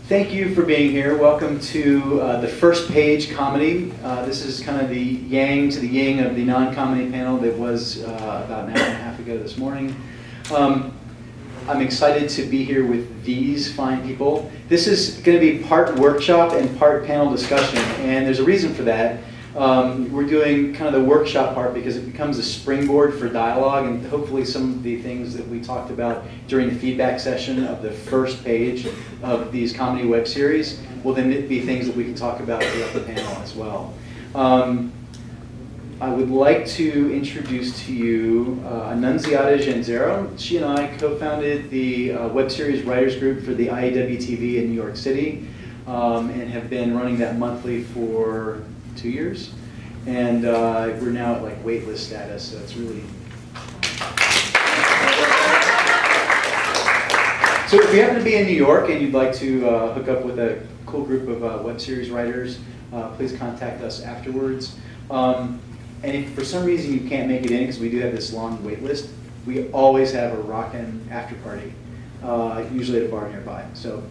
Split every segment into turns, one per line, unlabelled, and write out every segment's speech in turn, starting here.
Thank you for being here. Welcome to the first page comedy. This is kind of the yang to the yin of the non-comedy panel that was about an hour and a half ago this morning. I'm excited to be here with these fine people. This is going to be part workshop and part panel discussion, and there's a reason for that. We're doing kind of the workshop part because it becomes a springboard for dialogue, and hopefully some of the things that we talked about during the feedback session of the first page of these comedy web series will then be things that we can talk about throughout the panel as well. I would like to introduce to you Annunziata Genzero. She and I co-founded the web series writers group for the IWTV in New York City, and have been running that monthly for 2 years, and we're now at like waitlist status, so it's really. So if you happen to be in New York and you'd like to hook up with a cool group of web series writers, please contact us afterwards. And if for some reason you can't make it in, because we do have this long wait list, we always have a rockin' after party, usually at a bar nearby. So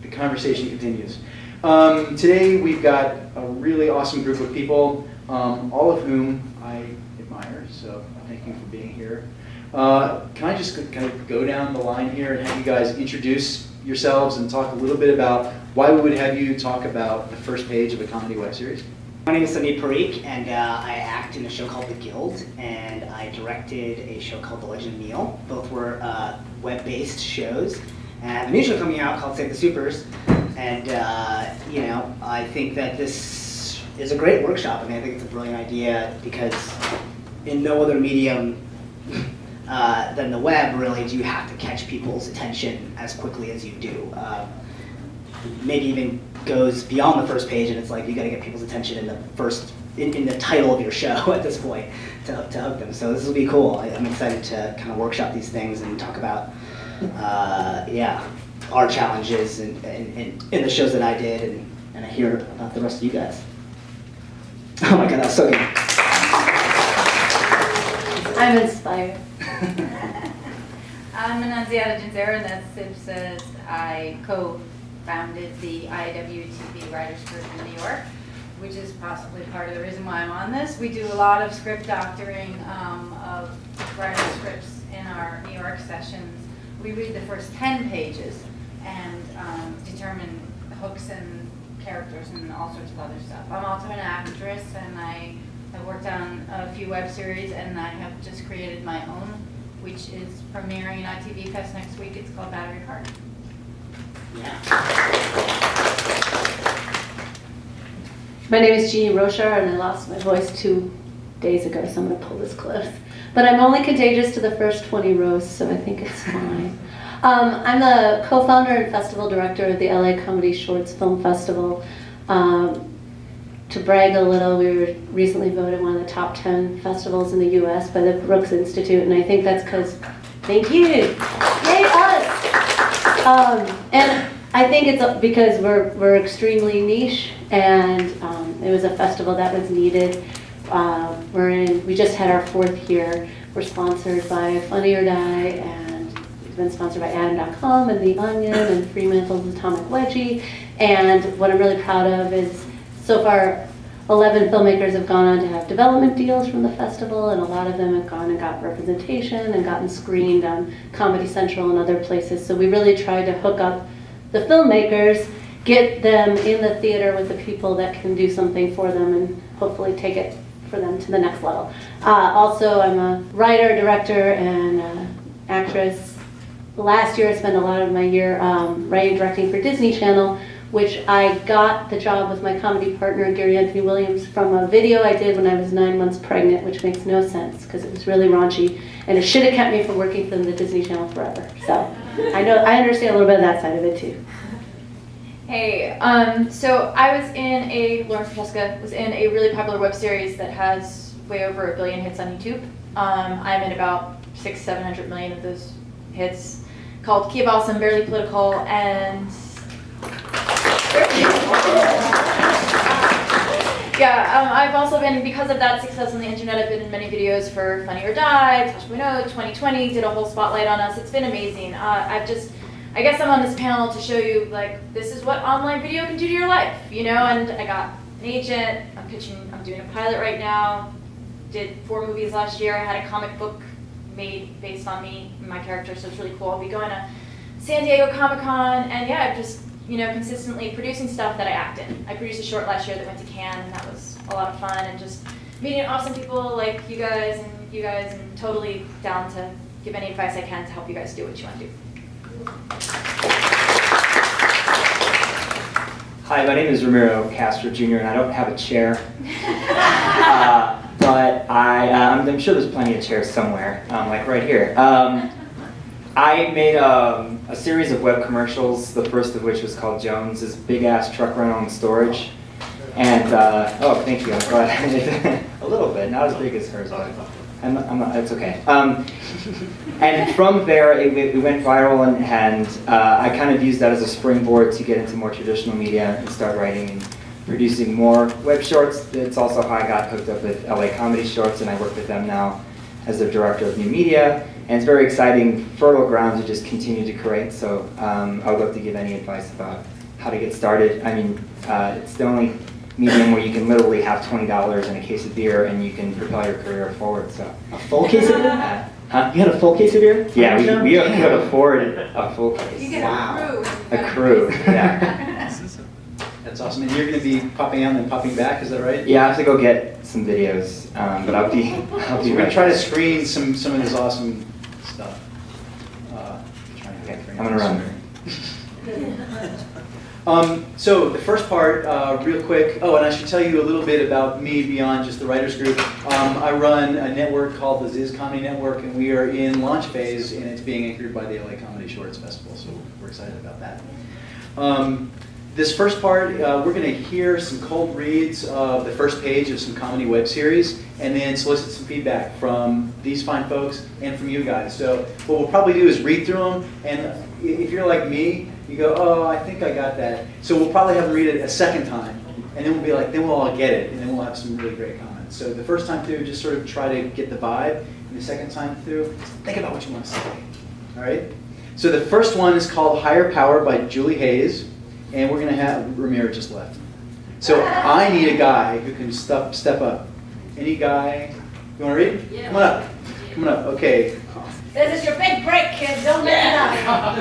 the conversation continues. Today we've got a really awesome group of people, all of whom I admire, so thank you for being here. Can I just kind of go down the line here and have you guys introduce yourselves and talk a little bit about why we would have you talk about the first page of a comedy web series?
My name is Sandeep Parikh, and I act in a show called The Guild, and I directed a show called The Legend of Neil. Both were web-based shows. And I have a new show coming out called Save the Supers, and you know, I think that this is a great workshop. I mean, I think it's a brilliant idea because in no other medium than the web, really, do you have to catch people's attention as quickly as you do. Maybe even goes beyond the first page, and it's like you got to get people's attention in the first, in the title of your show at this point to hook them. So this will be cool. I'm excited to kind of workshop these things and talk about, yeah, our challenges and in the shows that I did, and I hear about the rest of you guys. Oh my God, that was so good.
I'm inspired.
I'm Annunziata Genzero, and as Sib says, I co-founded the IWTV Writers Group in New York, which is possibly part of the reason why I'm on this. We do a lot of script doctoring of writer scripts in our New York sessions. We read the first 10 pages and determine hooks and characters and all sorts of other stuff. I'm also an actress, and I worked on a few web series, and I have just created my own, which is premiering at ITV Fest next week. It's called Battery Park.
Yeah.
My name is Jeannie Roshar, and I lost my voice 2 days ago, so I'm going to pull this close. But I'm only contagious to the first 20 rows, so I think it's fine. I'm the co-founder and festival director of the LA Comedy Shorts Film Festival. To brag a little, we were recently voted one of the top 10 festivals in the US by the Brooks Institute, and I think that's because, thank you, yay us! And I think it's because we're extremely niche, and it was a festival that was needed. We just had our 4th year. We're sponsored by Funny or Die, and we've been sponsored by Adam.com and The Onion and Fremantle's Atomic Wedgie. And what I'm really proud of is so far 11 filmmakers have gone on to have development deals from the festival, and a lot of them have gone and got representation and gotten screened on Comedy Central and other places. So we really tried to hook up the filmmakers, get them in the theater with the people that can do something for them and hopefully take it for them to the next level. Also, I'm a writer, director, and actress. Last year I spent a lot of my year writing and directing for Disney Channel, which I got the job with my comedy partner, Gary Anthony Williams, from a video I did when I was 9 months pregnant, which makes no sense because it was really raunchy, and it should have kept me from working for the Disney Channel forever. So I understand a little bit of that side of it too.
Hey, so I was in Lauren Franchesca was in a really popular web series that has way over 1 billion hits on YouTube. I'm in about 600-700 million of those hits, called Key of Awesome, Barely Political, and yeah, I've also been, because of that success on the internet, I've been in many videos for Funny or Die, Tosh.0, 2020, did a whole spotlight on us. It's been amazing. I guess I'm on this panel to show you, like, this is what online video can do to your life, you know? And I got an agent, I'm doing a pilot right now, did 4 movies last year, I had a comic book made based on me and my character, so it's really cool. I'll be going to San Diego Comic-Con, and yeah, I'm just, you know, consistently producing stuff that I act in. I produced a short last year that went to Cannes, and that was a lot of fun, and just meeting awesome people like you guys, and totally down to give any advice I can to help you guys do what you want to do.
Hi, my name is Ramiro Castro Jr., and I don't have a chair, but I'm sure there's plenty of chairs somewhere, like right here. I made a series of web commercials, the first of which was called Jones, this big-ass truck rental and storage. And, oh, thank you, I'm glad. A little bit, not as big as hers, but I'm not, it's okay. And from there, it went viral, and I kind of used that as a springboard to get into more traditional media and start writing and producing more web shorts. It's also how I got hooked up with LA Comedy Shorts, and I work with them now as their director of new media. And it's very exciting, fertile ground to just continue to create. So I would love to give any advice about how to get started. I mean, it's the only medium where you can literally have $20 and a case of beer and you can propel your career forward. So
A full case of beer?
huh?
You had a full case of beer?
Yeah, we could afford a full case.
You get
Wow.
A crew, yeah.
That's awesome. And you're going to be popping out and then popping back, is that right?
Yeah, I have to go get some videos, but I'll be
So we're going
right
to try to
back.
screen some of this awesome stuff.
I'm gonna run.
So the first part, real quick. Oh, and I should tell you a little bit about me beyond just the writers group. I run a network called the Ziz Comedy Network, and we are in launch phase, and it's being anchored by the LA Comedy Shorts Festival. So we're excited about that. This first part, we're going to hear some cold reads of the first page of some comedy web series, and then solicit some feedback from these fine folks and from you guys. So what we'll probably do is read through them, and if you're like me, you go, oh, I think I got that. So we'll probably have them read it a second time, and then we'll be like, then we'll all get it, and then we'll have some really great comments. So the first time through, just sort of try to get the vibe, and the second time through, think about what you want to say. All right? So the first one is called Higher Power by Julie Hayes. And we're going to have, Ramiro just left. So I need a guy who can step up. Any guy? You want to read?
Yeah.
Come on up. Come on up. Okay.
This is your big break, kid. Don't mess it up.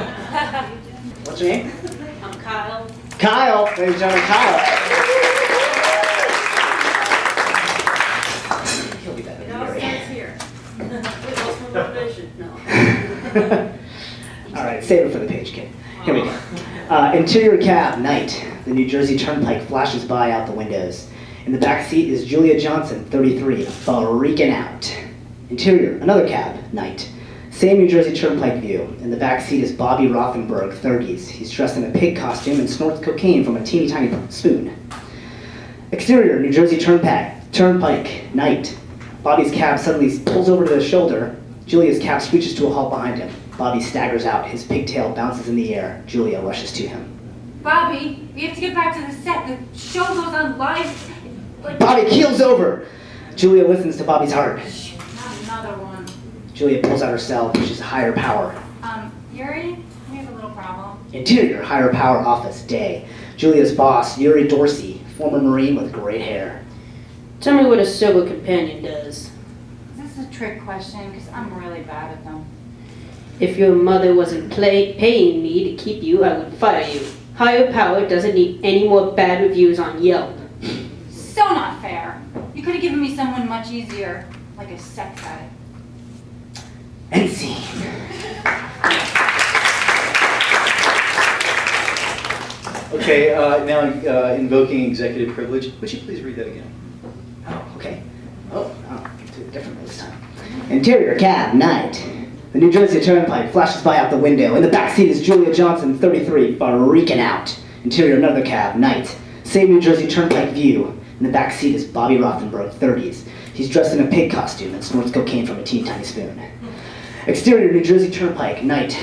What's your name?
I'm Kyle.
Kyle. Ladies and gentlemen, Kyle. He'll be better
It
than
all
Gary.
starts here. It was for motivation. No.
All right, save it for the page, kid. Here we go. Interior cab, night. The New Jersey Turnpike flashes by out the windows. In the back seat is Julia Johnson, 33, freaking out. Interior, another cab, night. Same New Jersey Turnpike view. In the back seat is Bobby Rothenberg, 30s. He's dressed in a pig costume and snorts cocaine from a teeny tiny spoon. Exterior, New Jersey Turnpike, night. Bobby's cab suddenly pulls over to his shoulder. Julia's cab screeches to a halt behind him. Bobby staggers out. His pigtail bounces in the air. Julia rushes to him.
Bobby, we have to get back to the set. The show goes on live. Like,
Bobby keels over. Julia listens to Bobby's heart.
Shh, not another one.
Julia pulls out her cell, which is higher power.
Yuri, we have a little problem.
Interior, higher power office, day. Julia's boss, Yuri Dorsey, former Marine with great hair.
Tell me what a sober companion does.
Is this a trick question? Because I'm really bad at them.
If your mother wasn't paying me to keep you, I would fire you. Higher Power doesn't need any more bad reviews on Yelp.
So not fair. You could have given me someone much easier, like a sex addict.
End scene.
Okay, now invoking executive privilege. Would you please read that again?
Oh, okay. Oh, do it differently this time. Interior, cab, night. The New Jersey Turnpike flashes by out the window. In the back seat is Julia Johnson, 33, freaking out. Interior, another cab, night. Same New Jersey Turnpike view. In the back seat is Bobby Rothenberg, 30s. He's dressed in a pig costume and snorts cocaine from a teeny tiny spoon. Exterior, New Jersey Turnpike, night.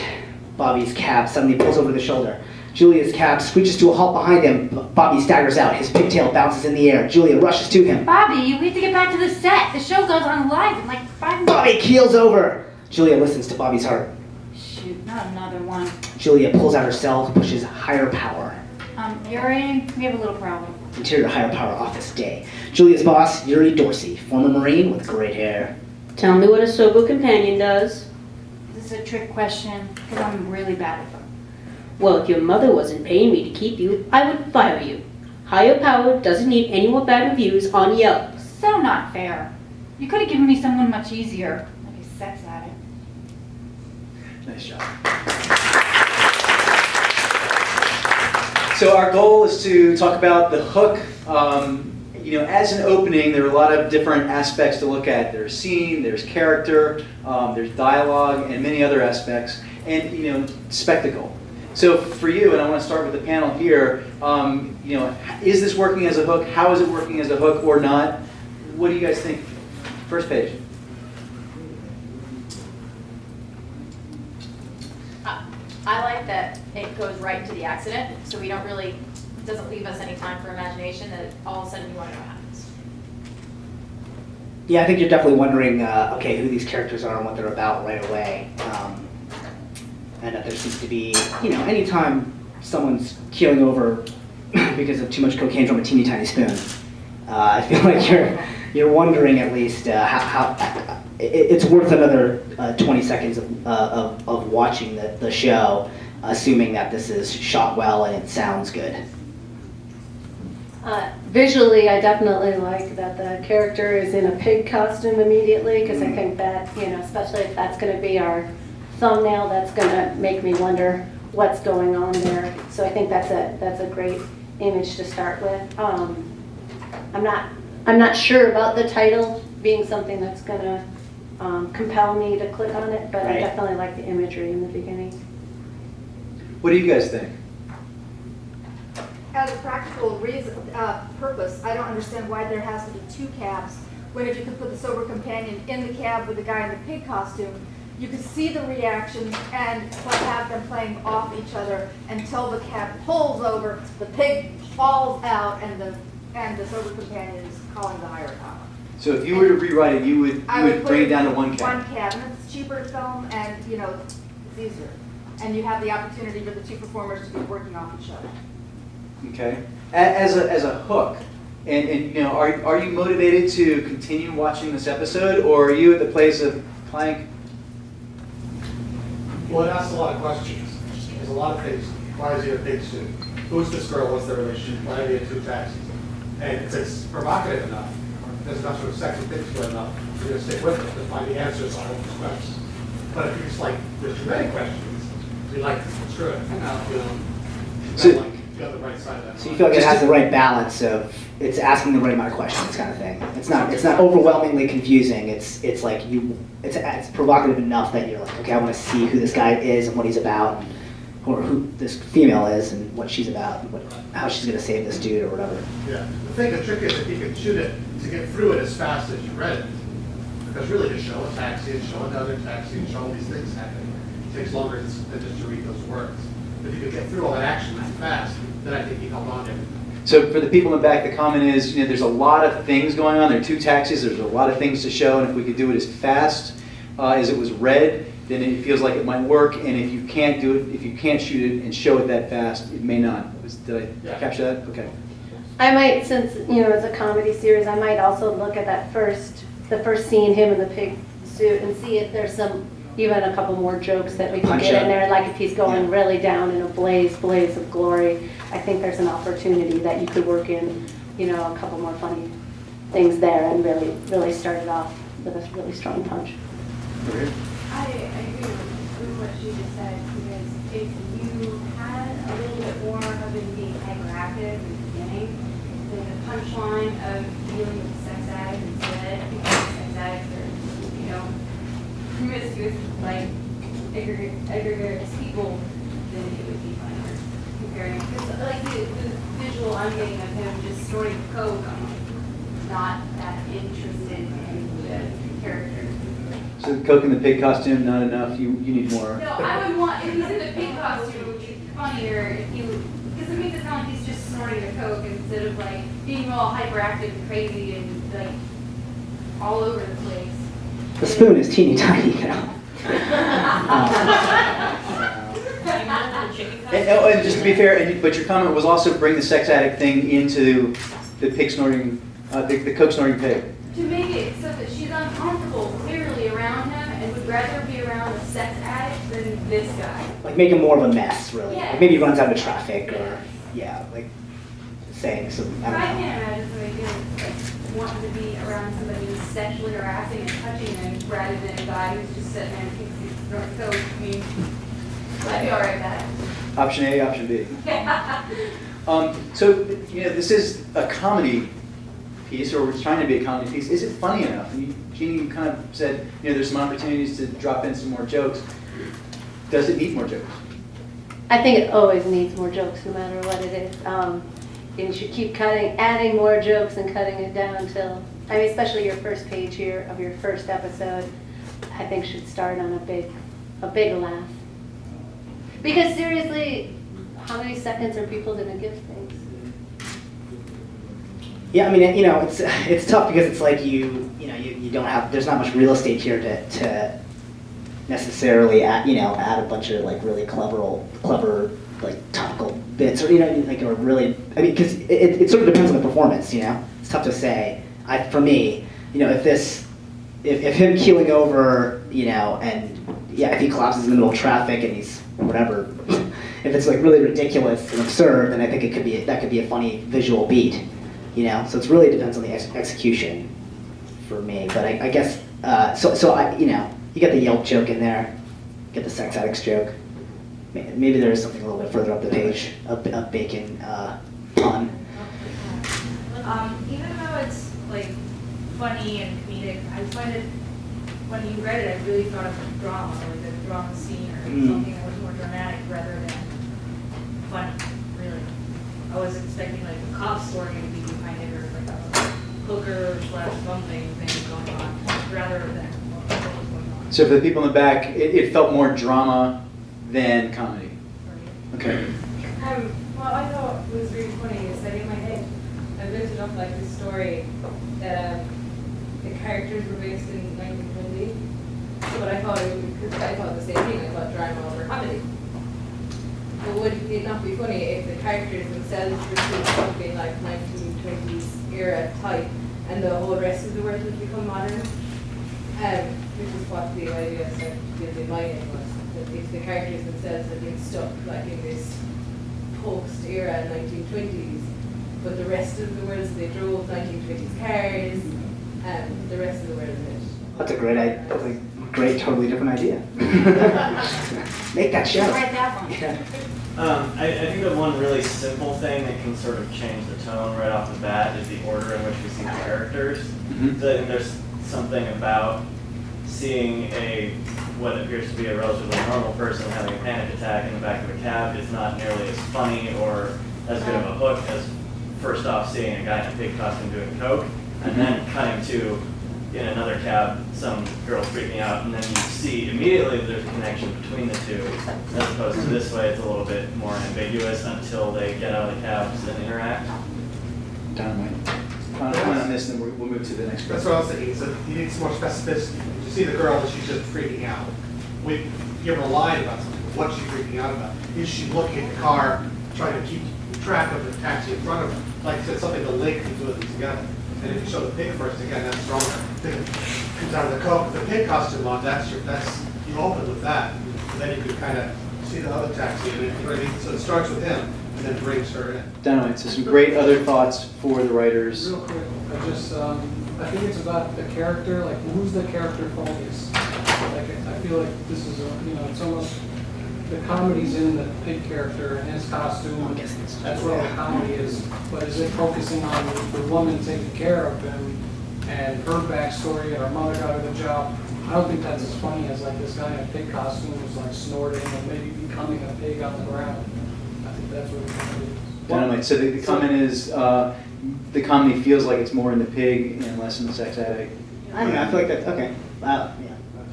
Bobby's cab suddenly pulls over the shoulder. Julia's cab screeches to a halt behind him. Bobby staggers out. His pigtail bounces in the air. Julia rushes to him.
Bobby, we have to get back to the set. The show goes on live in like 5 minutes.
Bobby keels over. Julia listens to Bobby's heart.
Shoot, Not another one.
Julia pulls out her cell, pushes higher power.
Yuri, we have a little problem.
Interior higher power office day. Julia's boss, Yuri Dorsey, former Marine with great hair.
Tell me what a sober companion does.
This is a trick question, because I'm really bad at them.
Well, if your mother wasn't paying me to keep you, I would fire you. Higher power doesn't need any more bad reviews on Yelp.
So not fair. You could have given me someone much easier, like a sex addict.
Nice job. So our goal is to talk about the hook. As an opening, there are a lot of different aspects to look at. There's scene, there's character, there's dialogue, and many other aspects, and spectacle. So for you, and I want to start with the panel here, is this working as a hook? How is it working as a hook or not? What do you guys think? First page.
I like that it goes right to the accident, so we don't really, it doesn't leave us any time for imagination, that all of a sudden you want to know what happens.
Yeah, I think you're definitely wondering, who these characters are and what they're about right away. And that there seems to be, anytime someone's keeling over because of too much cocaine from a teeny tiny spoon, I feel like you're wondering at least how it's worth another 20 seconds of watching the show, assuming that this is shot well and it sounds good.
Visually, I definitely like that the character is in a pig costume immediately, because I think that, especially if that's going to be our thumbnail, that's going to make me wonder what's going on there. So I think that's a great image to start with. I'm not sure about the title being something that's going to compel me to click on it, but
Right.
I definitely like the imagery in the beginning.
What do you guys think?
As a practical purpose, I don't understand why there has to be two cabs, when if you could put the sober companion in the cab with the guy in the pig costume, you could see the reactions and have them playing off each other until the cab pulls over, the pig falls out, and the sober companion is calling the higher power.
So if you were to rewrite it, you would
put
bring it down to one
One
cab.
cab, and it's cheaper to film, and it's easier. And you have the opportunity for the two performers to be working off each other.
Okay. As a hook, and are you motivated to continue watching this episode, or are you at the place of Plank?
Well, it asks a lot of questions. There's a lot of things. Why is he in a pig suit? Who's this girl? What's their relationship? Why are they in two taxis? And it's provocative enough. There's enough sort of sexy things going enough. You're going to stick with it to find the answers on all those questions. But if you're just like, there's too many questions, you like, screw it.
So-
You got the right side of that.
So you feel like it has the right balance of it's asking the right amount of questions, kind of thing. It's not overwhelmingly confusing. It's like it's provocative enough that you're like, okay, I want to see who this guy is and what he's about, or who this female is and what she's about, and how she's going to save this dude or whatever.
Yeah. The trick is if you can shoot it to get through it as fast as you read it. Because really to show a taxi and show another taxi and show all these things happening takes longer than just to read those words. If you can get through all that action that fast, then I think you held on to everything.
So for the people in the back, the comment is, there's a lot of things going on. There are two taxis. There's a lot of things to show, and if we could do it as fast as it was read, then it feels like it might work. And if you can't do it, if you can't shoot it and show it that fast, it may not. Did I capture that? Okay.
I might, since it's a comedy series, I might also look at the first scene, him in the pig suit, and see if there's even a couple more jokes that we can
Punch
get
up.
in there. Like if he's going
Yeah.
really down in a blaze of glory, I think there's an opportunity that you could work in, a couple more funny things there and really start it off with a really strong punch.
I agree with what she just said, because if you had a little bit more of it being hyperactive in the beginning, then the punchline of dealing with sex addicts instead, because sex addicts are, promiscuous, like, egregious people, then it would be funnier comparing. Because, like, the visual I'm getting of him just snorting coke, I'm like, not that interested in the character.
So the Coke in the pig costume, not enough. You need more.
No, I would want, if he's in the pig costume, it would be funnier if you, because it makes it sound like he's just snorting the coke instead of like being all hyperactive and crazy and like all over the place.
The spoon is teeny tiny,
And just to be fair, but your comment was also bring the sex addict thing into the pig snorting, the coke snorting pig.
To make it so that she's uncomfortable clearly around him and would rather be around a sex addict than this guy.
Like make him more of a mess, really.
Yeah.
Like maybe he runs out of traffic, or yeah, like saying some. I
I
don't know.
can't imagine somebody like wanting to be around somebody who's sexually harassing and touching them rather than a guy who's just sitting there and thinks he's snorting coke. I mean, I'd be all right with that.
Option A, option B. So, this is a comedy piece, or it's trying to be a comedy piece. Is it funny enough? Jeannie, you kind of said, there's some opportunities to drop in some more jokes. Does it need more jokes?
I think it always needs more jokes, no matter what it is. You should keep adding more jokes and cutting it down until, especially your first page here of your first episode, I think should start on a big laugh. Because seriously, how many seconds are people going to give things?
Yeah, I mean, it's tough because it's like you don't have, there's not much real estate here to necessarily add a bunch of like really clever like topical bits, or or really, because it sort of depends on the performance. It's tough to say. For me, if him keeling over, and if he collapses in the middle of traffic and he's whatever, if it's like really ridiculous and absurd, then I think that could be a funny visual beat. So it really depends on the execution for me. But I guess you get the Yelp joke in there, get the sex addicts joke. Maybe there is something a little bit further up the page, a bacon pun.
Even though it's like funny and comedic, I find it, when you read it, I really thought of a drama, like a drama scene or something that was more dramatic rather than funny, really. I was expecting like a cop story to be behind it, or like a hooker / something thing going on, rather than what was going on.
So for the people in the back, it felt more drama than comedy. Okay.
Well, I thought it was really funny is that in my head, I built it up like this story that the characters were based in 1920. But I thought because I thought the same thing. I thought drama over comedy. But would it not be funny if the characters themselves were still something like 1920s era type, and the whole rest of the world would become modern? Which is what the idea said in my head was. That if the characters themselves had been stuck like in this post-era 1920s, but the rest of the world, so they drove 1920s cars, the rest of the world did.
That's a great, totally different idea. Make that show.
Write that one.
Yeah.
I think the one really simple thing that can sort of change the tone right off the bat is the order in which we see the characters. And there's something about seeing what appears to be a relatively normal person having a panic attack in the back of a cab is not nearly as funny or as good of a hook as first off seeing a guy in a pig costume doing coke, and then cutting to, in another cab, some girl freaking out, and then you see immediately there's a connection between the two, as opposed to this way it's a little bit more ambiguous until they get out of the cabs and interact.
Dynamite. Comment on this, and then we'll move to the next
That's
question.
what I was thinking, so you need some more specificity. You see the girl and she's just freaking out. We give her a line about something, what's she freaking out about? Is she looking at the car, trying to keep track of the taxi in front of her? Like I said, something to link the two of them together. And if you show the pig first, again, that's stronger. Comes out of the pig costume on, you open with that. And then you can kind of see the other taxi, so it starts with him and then brings her in.
Dynamite. So some great other thoughts for the writers.
Real quick, I think it's about the character, like who's the character focus? Like I feel like this is it's almost, the comedy's in the pig character and his costume. That's where the comedy is. But is it focusing on the woman taking care of him and her backstory and her mother got her the job? I don't think that's as funny as like this guy in a pig costume who's like snorting and maybe becoming a pig on the ground. I think that's what it is.
Dynamite. So the comment is the comedy feels like it's more in the pig and less in the sex addict.
I don't know, I feel like that's, okay. Yeah.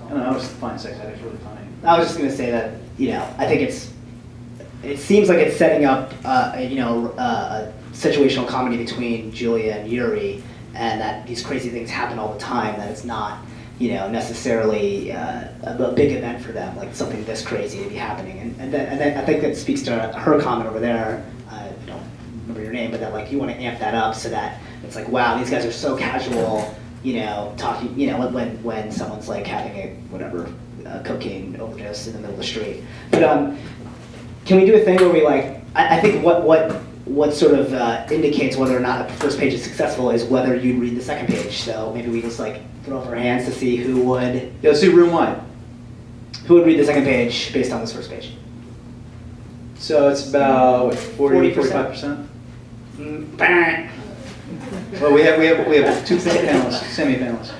I don't know, I was finding sex addicts really funny.
I was just going to say that, I think it seems like it's setting up, a situational comedy between Julia and Yuri, and that these crazy things happen all the time, that it's not necessarily a big event for them, like something this crazy to be happening. And then I think that speaks to her comment over there. I don't remember your name, but that like you want to amp that up so that it's like, wow, these guys are so casual, talking, when someone's like having a cocaine overdose in the middle of the street. But can we do a thing where we like, I think what sort of indicates whether or not a first page is successful is whether you'd read the second page. So maybe we just like throw up our hands to see who would.
Yeah, let's do room one.
Who would read the second page based on this first page?
So it's about what, 40,
40%?
45%? Well, we have two panelists, semi-panelists.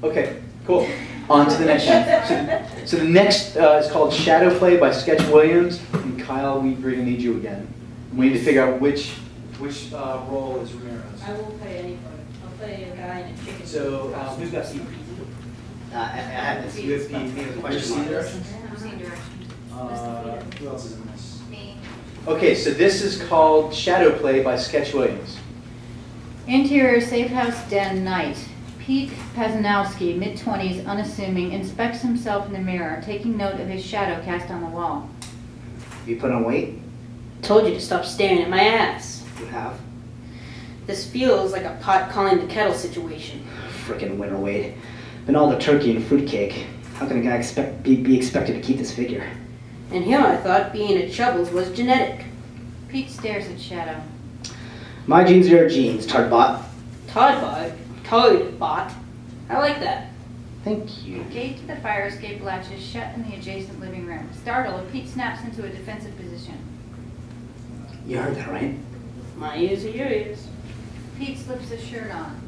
Okay, cool. On to the next one. So the next is called Shadow Play by Sketch Williams. And Kyle, we're going to need you again. We need to figure out which role is Ramirez.
I won't play anybody. I'll play a guy in a chicken.
So who's got C?
I have this.
You have P.
Question mark.
directions?
Scene directions.
Who else is in this?
Me.
Okay, so this is called Shadow Play by Sketch Williams.
Interior safe house den night. Pete Pazanowski, mid-20s, unassuming, inspects himself in the mirror, taking note of his shadow cast on the wall.
You put on weight?
Told you to stop staring at my ass.
You have.
This feels like a pot calling the kettle situation.
Frickin' winter weight. Been all the turkey and fruitcake. How can a guy be expected to keep this figure?
And here I thought being a Chubbles was genetic.
Pete stares at Shadow.
My genes are your genes, Tardbot.
Toadbot? I like that.
Thank you.
The gate to the fire escape latches shut in the adjacent living room. Startled, Pete snaps into a defensive position.
You heard that, right?
My ears are your ears.
Pete slips his shirt on.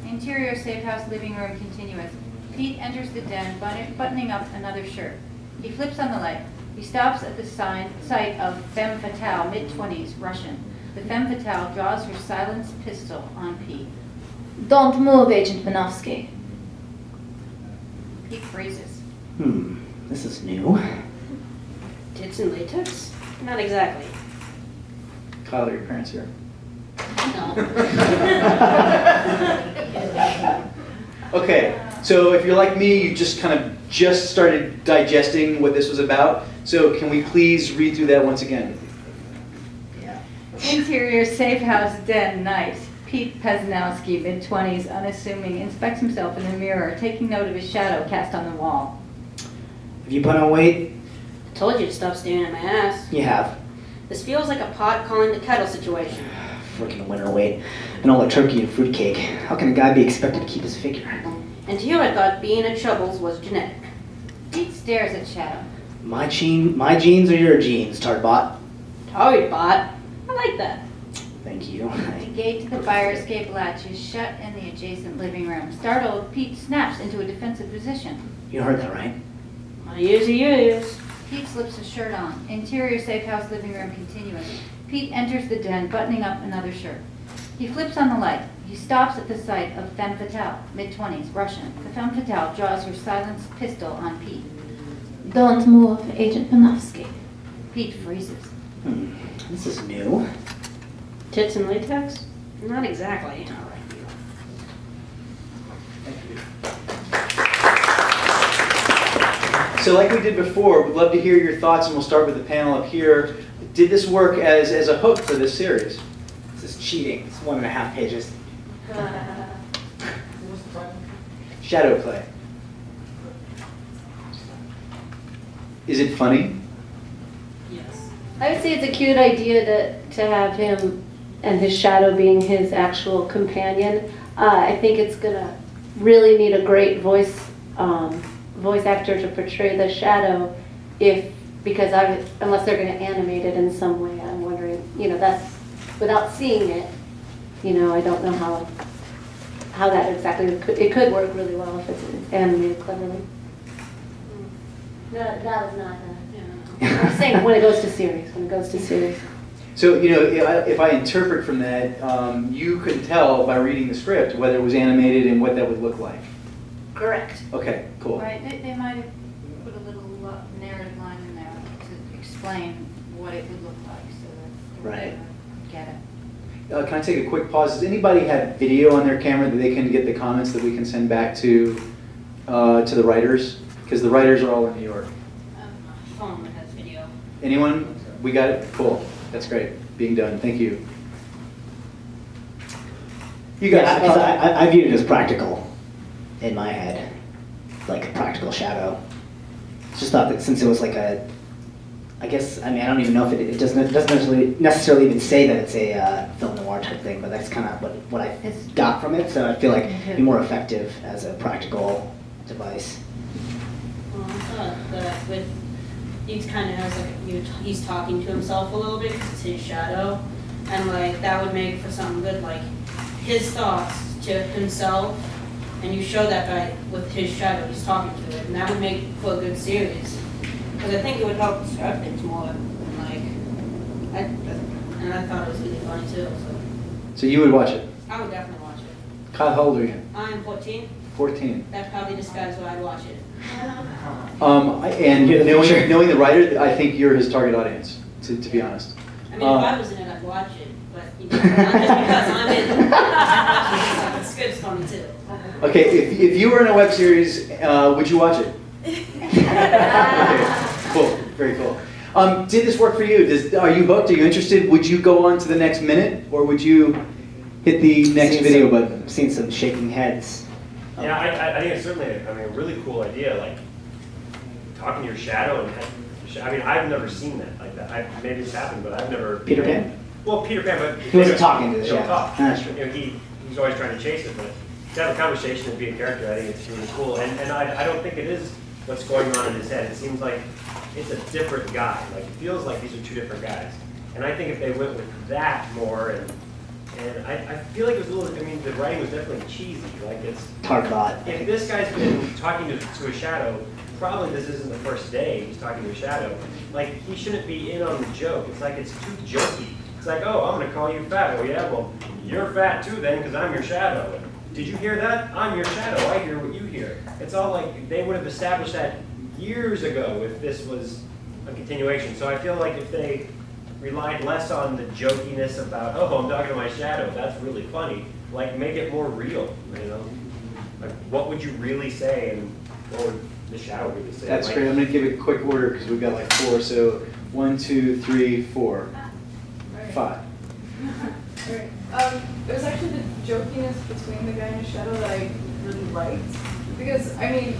Interior safe house living room continuous. Pete enters the den, buttoning up another shirt. He flips on the light. He stops at the sight of femme fatale, mid-20s, Russian. The femme fatale draws her silenced pistol on Pete.
Don't move, Agent Panofsky.
Pete freezes.
This is new.
Tits and latex? Not exactly.
Kyle, are your parents here?
No.
Okay, so if you're like me, you just started digesting what this was about. So can we please read through that once again?
Yeah.
Interior safe house den night. Pete Pazanowski, mid-20s, unassuming, inspects himself in the mirror, taking note of his shadow cast on the wall.
Have you put on weight?
I told you to stop staring at my ass.
You have.
This feels like a pot calling the kettle situation.
Frickin' winter weight. And all the turkey and fruitcake. How can a guy be expected to keep his figure?
And here I thought being a Chubbles was genetic.
Pete stares at Shadow.
My genes are your genes, Tardbot.
Toadbot? I like that.
Thank you.
The gate to the fire escape latch is shut in the adjacent living room. Startled, Pete snaps into a defensive position.
You heard that, right?
My ears are your ears.
Pete slips his shirt on. Interior safe house living room continuous. Pete enters the den, buttoning up another shirt. He flips on the light. He stops at the sight of femme fatale, mid-20s, Russian. The femme fatale draws her silenced pistol on Pete.
Don't move, Agent Panofsky.
Pete freezes.
This is new.
Tits and latex? Not exactly.
All right, you.
Thank you. So like we did before, we'd love to hear your thoughts, and we'll start with the panel up here. Did this work as a hook for this series?
This is cheating. It's 1.5 pages.
Shadow Play. Is it funny?
Yes.
I would say it's a cute idea to have him and his shadow being his actual companion. I think it's gonna really need a great voice actor to portray the shadow, unless they're gonna animate it in some way. I'm wondering, that's without seeing it. I don't know how that exactly it could work really well if it's animated cleverly. No, that was not. I'm saying when it goes to series.
So, if I interpret from that, you could tell by reading the script whether it was animated and what that would look like.
Correct.
Okay, cool.
Right, they might have put a little narrative line in there to explain what it would look like so that
Right.
get it.
can I take a quick pause? Does anybody have video on their camera that they can get the comments that we can send back to the writers? Because the writers are all in New York.
Phone that has video.
Anyone? We got it? Cool. That's great. Being done. Thank you. You guys.
Yeah, I viewed it as practical in my head, like a practical shadow. Just thought that since it was like a, I guess, I mean, I don't even know if it doesn't necessarily even say that it's a film noir type thing, but that's kind of what I got from it. So I feel like it'd be more effective as a practical device.
Well, I thought that with, he kind of has like, he's talking to himself a little bit because it's his shadow, and like that would make for something good, like his thoughts to himself, and you show that guy with his shadow, he's talking to it, and that would make for a good series. Because I think it would help describe things more, and like, I thought it was really funny too.
So you would watch it?
I would definitely watch it.
Kyle, how old are you?
I'm 14.
14.
That probably describes why I'd watch it.
And knowing the writer, I think you're his target audience, to be honest.
I mean, if I was in it, I'd watch it, but you know, not just because I'm in it. I'd watch it. The script's funny too.
Okay, if you were in a web series, would you watch it? Okay, cool, very cool. Did this work for you? Are you hooked? Are you interested? Would you go on to the next minute, or would you hit the next video button?
I've seen some shaking heads.
Yeah, I think it's certainly a really cool idea, like talking to your shadow. And I mean, I've never seen that like that. Maybe it's happened, but I've never.
Peter Pan?
Well, Peter Pan, but
he wasn't talking to the shadow.
Talk.
That's true.
You know, he's always trying to chase it, but to have a conversation and be a character, I think it's really cool. And I don't think it is what's going on in his head. It seems like it's a different guy. Like, it feels like these are two different guys. And I think if they went with that more, and I feel like it was a little, I mean, the writing was definitely cheesy. Like, it's
hard thought.
If this guy's been talking to a shadow, probably this isn't the first day he's talking to a shadow. Like, he shouldn't be in on the joke. It's like, it's too jokey. It's like, oh, I'm gonna call you fat. Oh yeah, well, you're fat too then, because I'm your shadow. Did you hear that? I'm your shadow. I hear what you hear. It's all like they would have established that years ago if this was a continuation. So I feel like if they relied less on the jokiness about, oh, I'm talking to my shadow, that's really funny. Like, make it more real, you know? Like, what would you really say, and what would the shadow really say?
That's
like,
great. I'm going to give it a quick order because we've got like 4. So 1, 2, 3, 4, 5.
It was actually the jokiness between the guy and his shadow that I really liked. Because, I mean,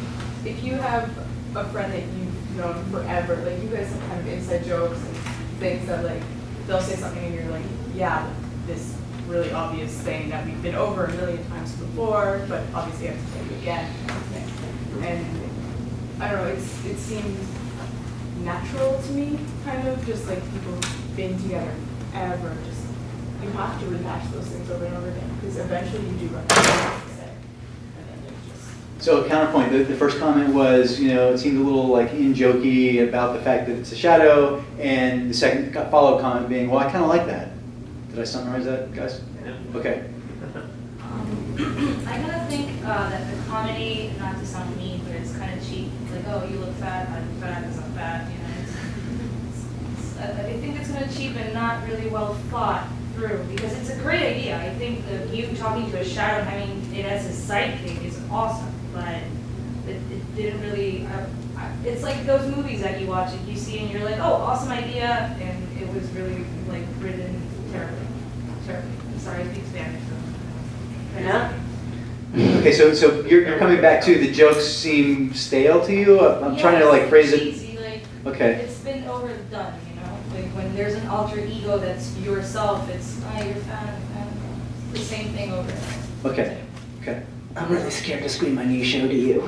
if you have a friend that you've known forever, like, you guys have kind of inside jokes and things that, like, they'll say something and you're like, yeah, this really obvious thing that we've been over a million times before, but obviously I have to say it again. And, I don't know, it seemed natural to me, kind of, just like people who've been together forever, just, you have to rehash those things over and over again, because eventually you do run out of things to say. And then there's just...
So counterpoint, the first comment was, you know, it seemed a little like in-jokey about the fact that it's a shadow, and the second follow-up comment being, well, I kind of like that. Did I summarize that, guys?
Yeah.
Okay.
I kind of think that the comedy, not to sound mean, but it's kind of cheap. Like, oh, you look fat, I'm fat because I'm fat. You know, I think it's kind of cheap and not really well thought through, because it's a great idea. I think that you talking to a shadow, having it as his sidekick is awesome, but it didn't really. It's like those movies that you watch and you see and you're like, oh, awesome idea, and it was really like written terribly. I'm sorry, I speak Spanish. So.
Yeah.
Okay, so you're coming back to the jokes seem stale to you? I'm trying to like phrase
cheesy,
it.
Like,
okay.
It's been overdone, you know? Like when there's an alter ego that's yourself, it's, oh, you're fat, the same thing over and over.
Okay, okay.
I'm really scared to scream my new show to you.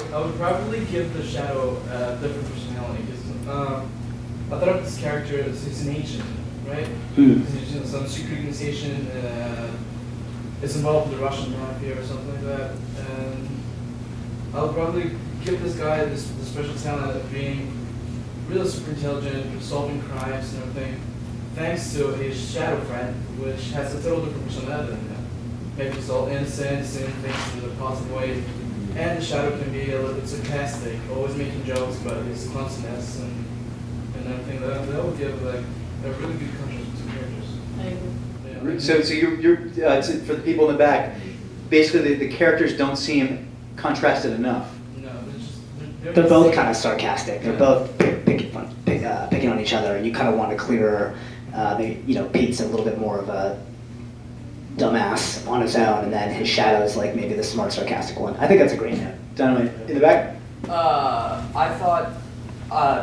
I would probably give the shadow a different personality, because I thought of this character as he's an agent, right? He's some secret organization, is involved with the Russian mafia or something like that, and I'll probably give this guy the special talent of being really super intelligent, solving crimes and everything, thanks to his shadow friend, which has a total different personality than him. Maybe it's all innocent, saying things in a positive way, and the shadow can be a little bit sarcastic, always making jokes about his clumsiness and everything. That would give like a really good contrast between characters.
I agree.
Yeah.
So for the people in the back, basically the characters don't seem contrasted enough.
No,
They're both kind of sarcastic. They're both picking on each other, and you kind of want to clear. Pete's a little bit more of a dumbass on his own, and then his shadow is like maybe the smart, sarcastic one. I think that's a great note.
Dynamite in the back.
I thought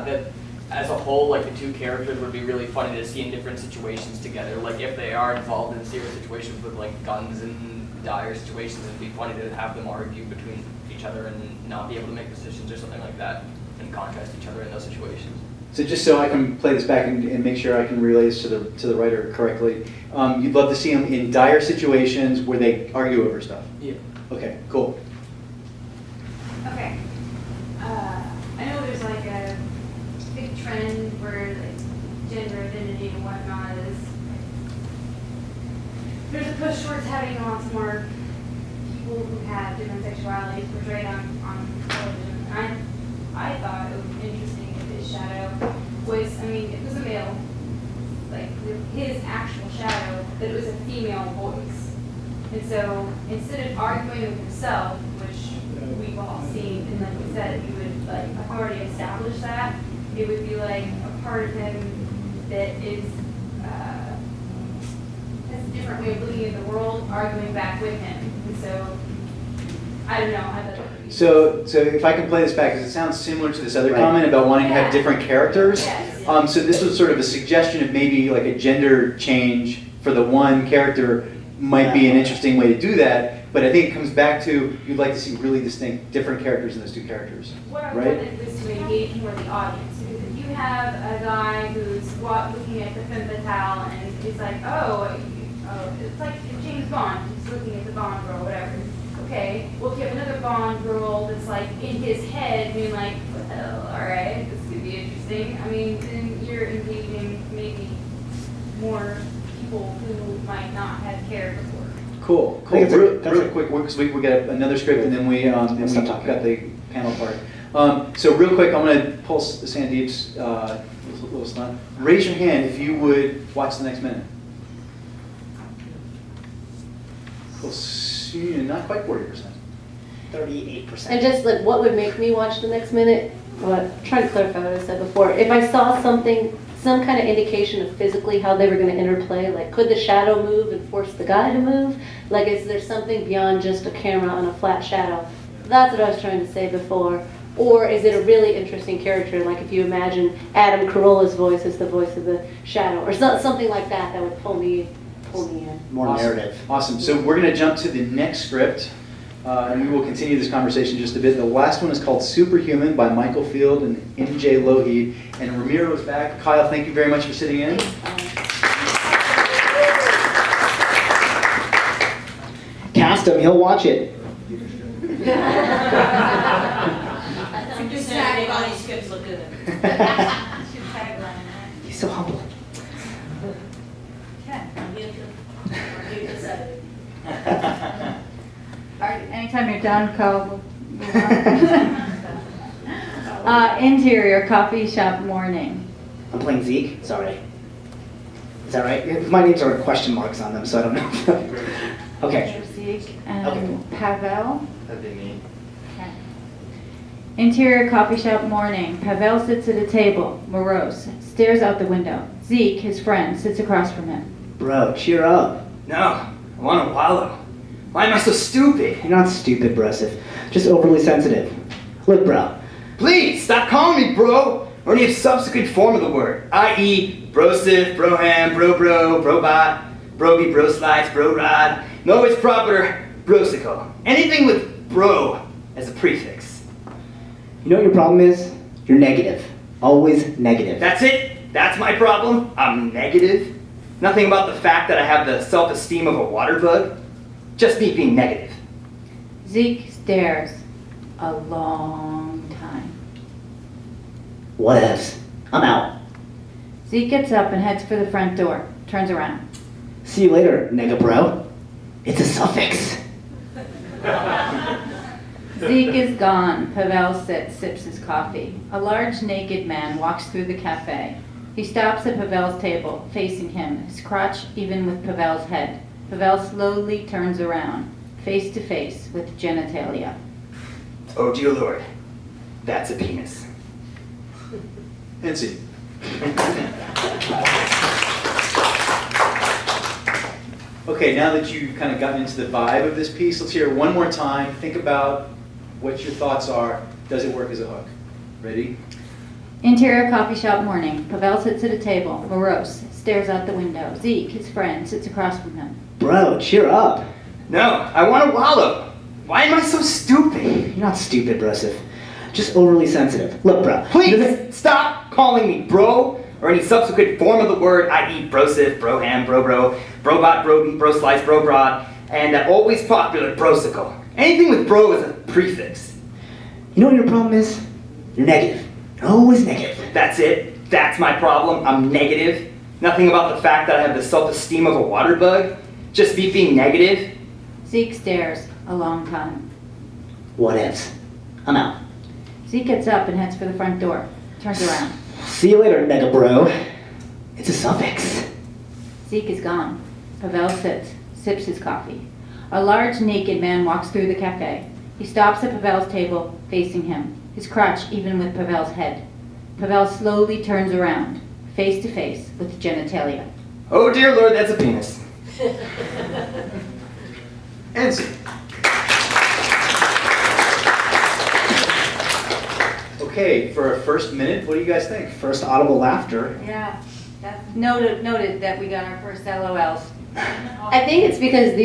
that as a whole, like the two characters would be really funny to see in different situations together. Like if they are involved in serious situations with like guns and dire situations, it'd be funny to have them argue between each other and not be able to make decisions or something like that, and contrast each other in those situations.
So just so I can play this back and make sure I can relay this to the writer correctly, you'd love to see them in dire situations where they argue over stuff.
Yeah.
Okay, cool.
Okay. I know there's like a big trend where like gender identity and whatnot is. There's a push towards having lots more people who have different sexualities portrayed on television. I thought it was interesting if his shadow was, it was a male, like his actual shadow, that it was a female voice. And so instead of arguing with himself, which we've all seen, and like you said, you would like I've already established that, it would be like a part of him that is has a different way of looking at the world, arguing back with him. And so I don't know. I thought
So if I can play this back, because it sounds similar to this other comment about wanting to have different characters. So this was sort of a suggestion of maybe like a gender change for the one character might be an interesting way to do that. But I think it comes back to you'd like to see really distinct, different characters in those two characters,
what I
right?
wanted was to engage more the audience, because if you have a guy who's looking at the femme fatale and he's like, it's like James Bond, he's looking at the Bond girl, whatever. Okay, well if you have another Bond girl that's like in his head being like, well, all right, this could be interesting. Then you're engaging maybe more people who might not have cared before.
Cool. Real quick, because we got another script and then we got the panel part. So real quick, I'm going to pull Sandeep's little stunt. Raise your hand if you would watch the next minute. Cool. Not quite 40%.
38%.
And just like what would make me watch the next minute? What? Trying to clarify what I said before. If I saw something, some kind of indication of physically how they were going to interplay, like could the shadow move and force the guy to move? Like is there something beyond just a camera on a flat shadow? That's what I was trying to say before. Or is it a really interesting character, like if you imagine Adam Carolla's voice as the voice of the shadow, or something like that that would pull me in.
More narrative.
Awesome. So we're going to jump to the next script, and we will continue this conversation just a bit. The last one is called Superhuman by Michael Field and MJ Lougheed. And Ramiro is back. Kyle, thank you very much for sitting in.
Cast him, he'll watch it.
I'm just saying, all these scripts look good.
He's so humble.
Anytime you're done, Kyle. Interior coffee shop morning.
I'm playing Zeke. Sorry. Is that right? My names are question marks on them, so I don't know. Okay.
Zeke and
Okay.
Pavel.
That'd be me.
Okay. Interior coffee shop morning. Pavel sits at a table, morose, stares out the window. Zeke, his friend, sits across from him.
Bro, cheer up.
No, I want to wallow. Why am I so stupid?
You're not stupid, Broseph. Just overly sensitive. Look, bro.
Please, stop calling me bro, or any subsequent form of the word, i.e. brosif, broham, bro, brobot, broby, broslice, brorod. No, it's proper brosicle. Anything with bro as a prefix.
You know what your problem is? You're negative. Always negative.
That's it? That's my problem? I'm negative? Nothing about the fact that I have the self-esteem of a water bug? Just me being negative.
Zeke stares a long time.
Whatevs. I'm out.
Zeke gets up and heads for the front door, turns around.
See you later, nega bro. It's a suffix.
Zeke is gone. Pavel sits, sips his coffee. A large naked man walks through the cafe.
He stops at Pavel's table, facing him, his crotch even with Pavel's head. Pavel slowly turns around, face to face with genitalia.
Oh dear Lord, that's a penis.
And see. Okay, now that you've kind of gotten into the vibe of this piece, let's hear it one more time. Think about what your thoughts are. Does it work as a hook? Ready?
Interior coffee shop morning. Pavel sits at a table, morose, stares out the window. Zeke, his friend, sits across from him.
Bro, cheer up.
No, I want to wallow. Why am I so stupid?
You're not stupid, Broseph. Just overly sensitive. Look, bro.
Please stop calling me bro or any subsequent form of the word, i.e. brosif, broham, brobro, brobot, broby, broslice, brobrod, and that always popular brosicle. Anything with bro is a prefix.
You know what your problem is? You're negative. You're always negative.
That's it. That's my problem. I'm negative. Nothing about the fact that I have the self-esteem of a water bug. Just me being negative.
Zeke stares a long time.
What ifs? I'm out.
Zeke gets up and heads for the front door. Turns around.
See you later, nega bro. It's a suffix.
Zeke is gone. Pavel sits, sips his coffee. A large naked man walks through the cafe. He stops at Pavel's table, facing him, his crotch even with Pavel's head. Pavel slowly turns around, face to face with genitalia.
Oh dear Lord, that's a penis.
And see. Okay, for a first minute, what do you guys think?
First audible laughter.
Yeah, that's noted that we got our first LOLs.
I think it's because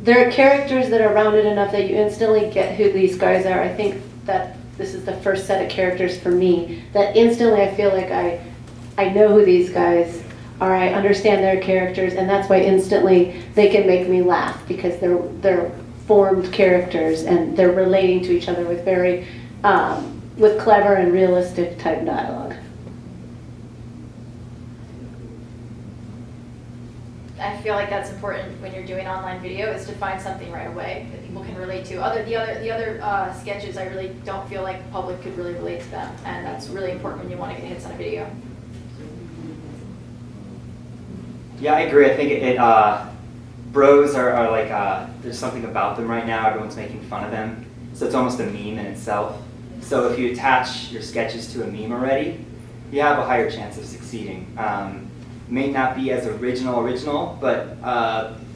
they're characters that are rounded enough that you instantly get who these guys are. I think that this is the first set of characters for me that instantly I feel like I know who these guys are. I understand their characters, and that's why instantly they can make me laugh because they're formed characters and they're relating to each other with very with clever and realistic type dialogue.
I feel like that's important when you're doing online video, is to find something right away that people can relate to. The other sketches, I really don't feel like the public could really relate to them, and that's really important when you want to get hits on a video.
Yeah, I agree. I think bros are like, there's something about them right now. Everyone's making fun of them. So it's almost a meme in itself. So if you attach your sketches to a meme already, you have a higher chance of succeeding. May not be as original, but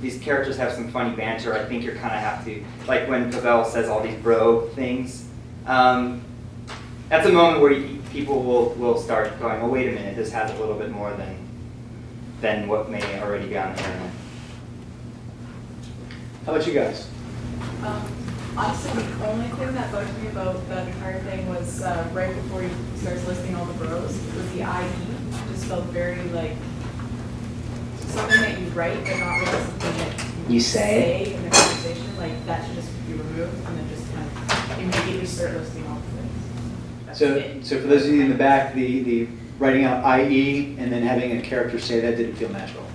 these characters have some funny banter. I think you kind of have to, like when Pavel says all these bro things, that's a moment where people will start going, oh wait a minute, this has a little bit more than what may already be on the internet.
How about you guys?
Honestly, the only thing that bugged me about that entire thing was right before he starts listing all the bros, was the IE. It just felt very like something that you write but not really something that
You say
in the conversation. Like that should just be removed and then just kind of immediately start listing all the things.
So for those of you in the back, the writing out IE and then having a character say that didn't feel natural.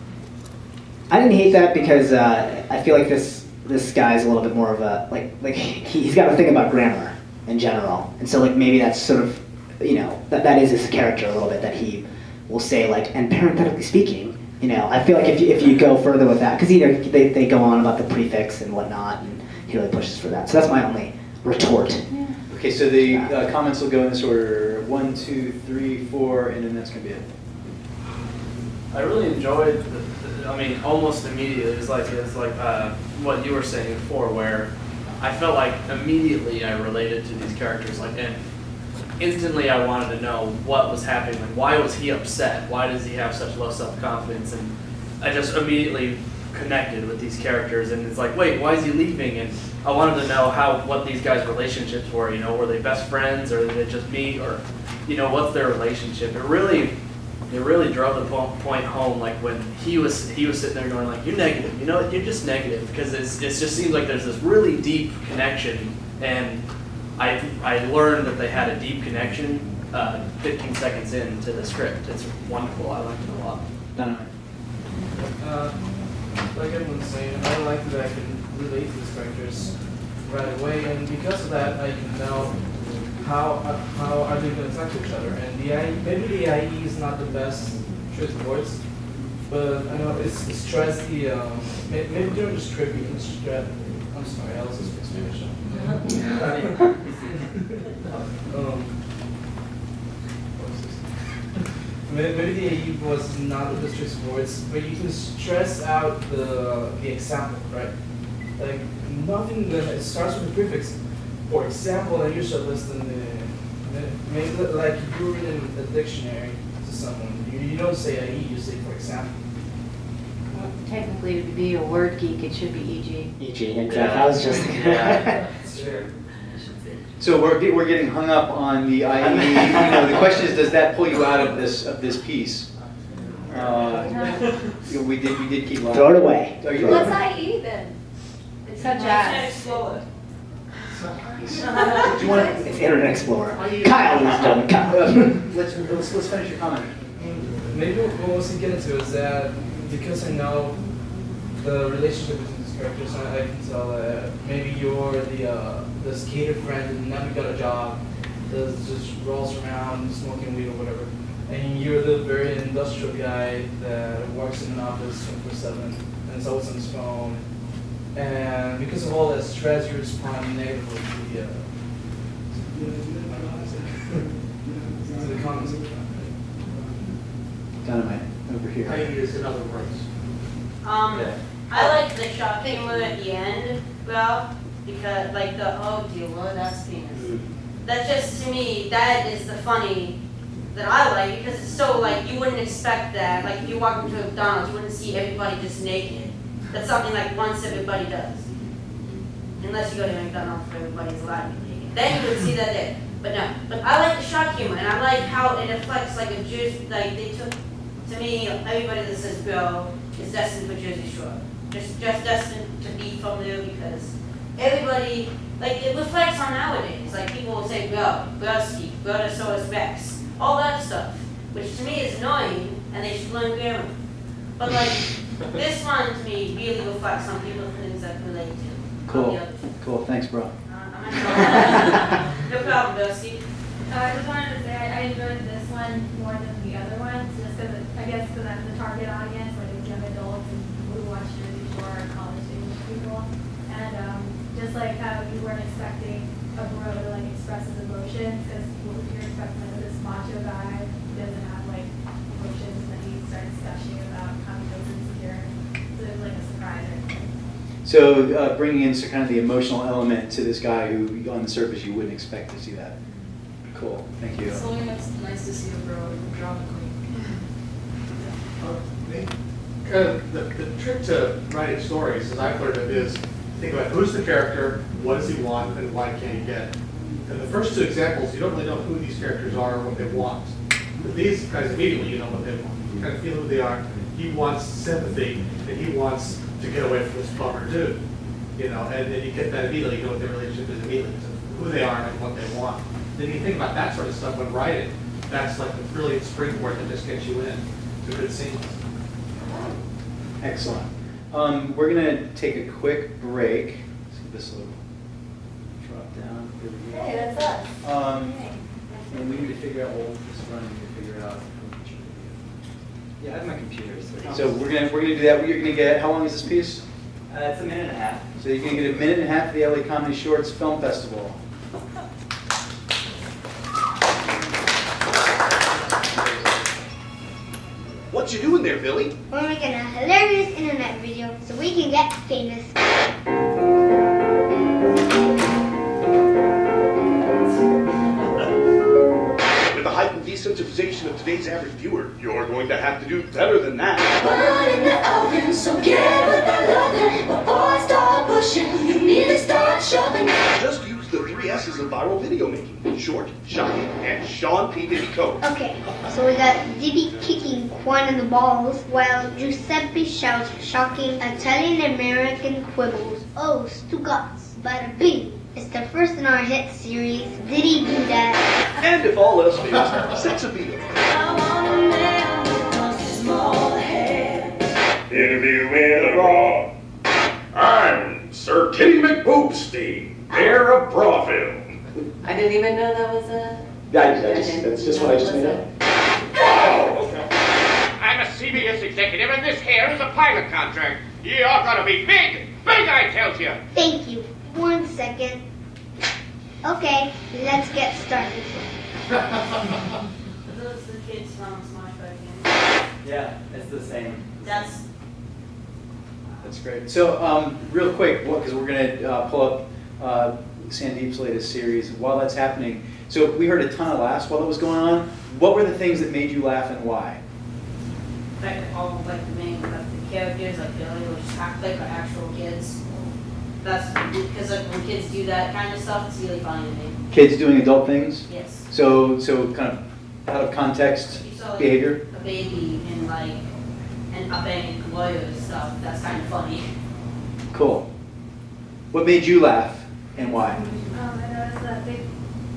I didn't hate that because I feel like this guy's a little bit more of a like he's got to think about grammar in general, and so like maybe that's sort of that is his character a little bit, that he will say like, and parenthetically speaking, I feel like if you go further with that, because they go on about the prefix and whatnot, and he really pushes for that. So that's my only retort.
Yeah. Okay, so the comments will go in this order: 1, 2, 3, 4, and then that's gonna be it.
I really enjoyed almost immediately. It's like what you were saying before, where I felt like immediately I related to these characters, and instantly I wanted to know what was happening. Like, why was he upset? Why does he have such low self-confidence? And I just immediately connected with these characters, and it's like, wait, why is he leaving? And I wanted to know what these guys' relationships were. Were they best friends, or did they just meet, or what's their relationship? It really drove the point home, like when he was sitting there going like, you're negative, you're just negative, because it just seems like there's this really deep connection, and I learned that they had a deep connection 15 seconds into the script. It's wonderful. I liked it a lot.
Like everyone's saying, I like that I can relate to these characters right away, and because of that, I can now
how are they going to talk to each other? And the IE, maybe the IE is not the best choice of words, but I know it's stress the maybe during the script you can stress. I'm sorry, I also speak Spanish. Maybe the AE was not the best choice of words, but you can stress out the example, right? Like nothing that it starts with a prefix. For example, and you should listen maybe like you're reading a dictionary to someone. You don't say IE, you say for example.
Well, technically, to be a word geek, it should be EG.
EG, exactly. I was just thinking that.
Sure.
So we're getting hung up on the IE. You know, the question is, does that pull you out of this piece? We did keep laughing.
Throw it away.
Are you-
What's IE then?
It's such as.
Do you want to?
It's Internet Explorer. Kyle is done. Kyle.
Let's finish your comment.
Maybe what we'll also get into is that because I know the relationship between these characters, I can tell maybe you're the skater friend who never got a job, that just rolls around smoking weed or whatever, and you're the very industrial guy that works in an office 24/7 and is always on his phone. And because of all that stress, you respond negatively to the comments.
Dynamite over here.
IE is in other words.
I like the shock humor at the end, well, because like the oh dear Lord, that's penis. That just to me, that is the funny that I like because it's so like you wouldn't expect that. Like if you walk into a McDonald's, you wouldn't see everybody just naked. That's something like once everybody does. Unless you go to McDonald's where everybody's allowed to be naked. Then you would see that there. But no. But I like the shock humor and I like how it reflects like a Jersey, like they took, to me, everybody that says bro is destined for Jersey Shore. Just destined to be from there because everybody, like it reflects on nowadays. Like people will say bro, broski, brotosaurus rex, all that stuff. Which to me is annoying and they should learn grammar. But like, this one to me really reflects on people and things I can relate to.
Cool. Cool. Thanks, bro.
No problem, Dusty.
I just wanted to say I enjoyed this one more than the other ones, just because I guess because I'm the target audience, like it's young adults and people who watch Jersey Shore or college English people, and just like how you weren't expecting a bro to like express his emotions, because you're expecting like this macho guy who doesn't have like emotions, and then he starts gushing about how he feels insecure. So it was like a surprise.
So bringing in kind of the emotional element to this guy who, on the surface, you wouldn't expect to see that. Cool. Thank you.
It's always nice to see a bro drama queen.
The trick to writing stories, as I've learned it, is think about who's the character, what does he want, and why can't he get it. And the first two examples, you don't really know who these characters are or what they want. But these guys, immediately you know what they want. You kind of feel who they are. He wants sympathy, and he wants to get away from this bummer dude. You know, and then you get that immediately, you know what their relationship is immediately, so who they are and what they want. Then you think about that sort of stuff when writing. That's like a brilliant springboard that just gets you in to good scenes.
Excellent. We're going to take a quick break. Let's give this a little drop down. Here we go.
Hey, that's us.
And we need to figure out, well, this running to figure out.
Yeah, I have my computer.
So we're gonna do that. You're gonna get, how long is this piece?
It's a minute and a half.
So you're gonna get a minute and a half of the LA Comedy Shorts Film Festival.
What you doing there, Billy?
We're making a hilarious internet video so we can get famous.
With the heightened desensitization of today's average viewer, you're going to have to do better than that.
Put in the oven, so get with the loving. Before I start pushing, you need to start shoving.
Just use the 3 S's of viral video making: short, shocking, and Sean P. Diddy Code.
Okay, so we got Diddy kicking Quan in the balls while Giuseppe shouts shocking Italian-American quibbles. Oh, Stugatz, bada bing. It's the first in our hit series, Diddy Do That.
And if all else fails, sex appeal.
I want a man with a small head.
Interview with a raw. I'm Sir Kitty McBoopstein, heir of Brawville.
I didn't even know that was a.
That's just what I just made up.
I'm a CBS executive, and this here is a pilot contract. You're gonna be big, big, I tells you.
Thank you. 1 second. Okay, let's get started.
Those the kids from Smash Bros.
Yeah, it's the same.
That's
great. So, real quick, because we're going to pull up Sandeep's latest series. While that's happening, so we heard a ton of laughs while it was going on. What were the things that made you laugh and why?
like all like the main like the characters like Billy will just act like actual kids. That's because like when kids do that kind of stuff, it's really funny to me.
Kids doing adult things?
Yes.
So kind of out of context
You saw, like,
behavior?
a baby and like and up and lawyers and stuff. That's kind of funny.
Cool. What made you laugh and why?
I noticed that they,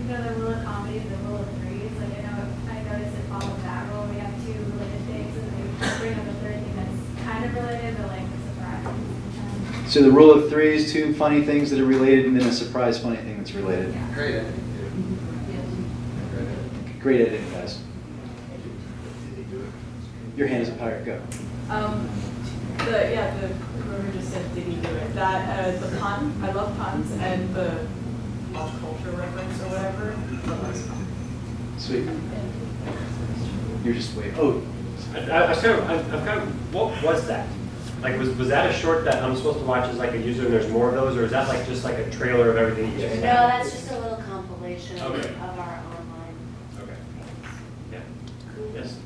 the rule of comedy is the rule of threes. Like I noticed it follows that rule. We have two related things, and they bring up a third thing that's kind of related, but like a surprise.
So the rule of threes, two funny things that are related, and then a surprise funny thing that's related.
Great editing.
Great editing, guys. Your hand is a pirate. Go.
Whoever just said, did he do it? That, the pun, I love puns, and the pop culture reference or whatever, that's fun.
Sweet. You're just waiting. Oh.
I'm kind of, what was that? Like, was that a short that I'm supposed to watch as like a user and there's more of those, or is that like just like a trailer of everything you just
No, that's just a little compilation
Okay.
of our online.
Okay. Yeah. Yes.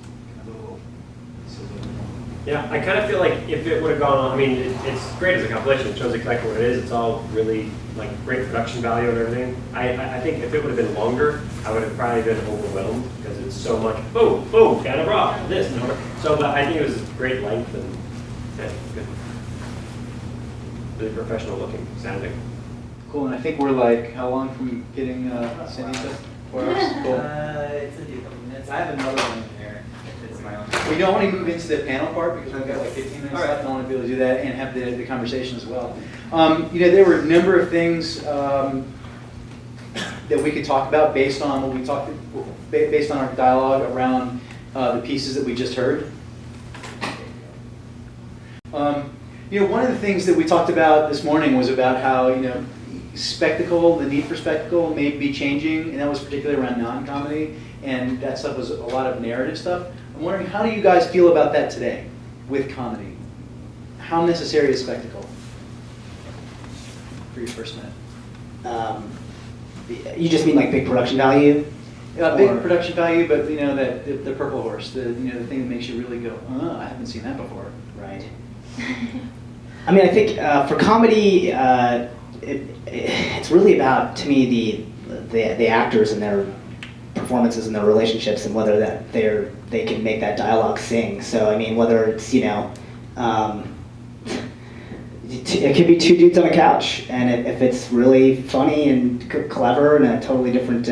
Yeah, I kind of feel like if it would have gone on, I mean, it's great as a compilation. It shows exactly what it is. It's all really like great production value and everything. I think if it would have been longer, I would have probably been overwhelmed because it's so much boom, boom, kind of raw, this, and over. So, but I think it was great length and yeah, good. Really professional looking, sounding.
Cool, and I think we're like, how long from getting Sandeep? 4 hours? Cool.
It's a couple minutes. I have another one here. It's my own.
We don't want to move into the panel part because we've got like 15 minutes
All right.
left. I want to be able to do that and have the conversation as well. There were a number of things that we could talk about based on what we talked, based on our dialogue around the pieces that we just heard. One of the things that we talked about this morning was about how, spectacle, the need for spectacle may be changing, and that was particularly around non-comedy, and that stuff was a lot of narrative stuff. I'm wondering, how do you guys feel about that today with comedy? How necessary is spectacle? For your first minute.
You just mean like big production value?
Big production value, but that the purple horse, the thing that makes you really go, I haven't seen that before.
Right. I mean, I think for comedy, it's really about, to me, the actors and their performances and their relationships and whether that they can make that dialogue sing. So I mean, whether it's it could be two dudes on a couch, and if it's really funny and clever and a totally different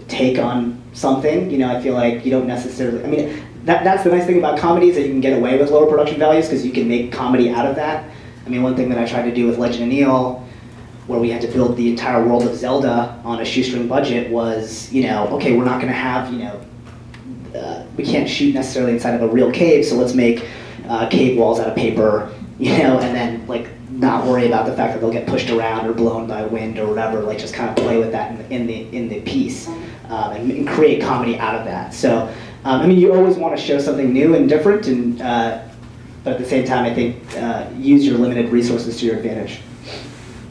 take on something, I feel like you don't necessarily. I mean, that's the nice thing about comedy is that you can get away with lower production values because you can make comedy out of that. I mean, one thing that I tried to do with Legend of Neil, where we had to build the entire world of Zelda on a shoestring budget, was, okay, we're not going to have, we can't shoot necessarily inside of a real cave, so let's make cave walls out of paper, and then not worry about the fact that they'll get pushed around or blown by wind or whatever. Like just kind of play with that in the piece and create comedy out of that. So, I mean, you always want to show something new and different, and but at the same time, I think use your limited resources to your advantage.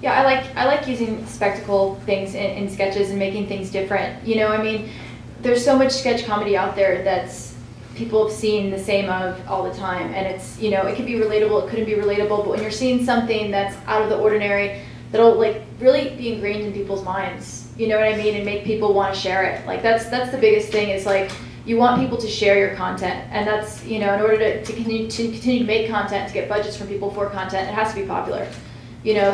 Yeah, I like using spectacle things in sketches and making things different. I mean, there's so much sketch comedy out there that's people have seen the same of all the time, and it's it could be relatable, it couldn't be relatable, but when you're seeing something that's out of the ordinary, that'll really be ingrained in people's minds. You know what I mean? And make people want to share it. That's the biggest thing is you want people to share your content, and that's in order to continue to make content, to get budgets from people for content, it has to be popular.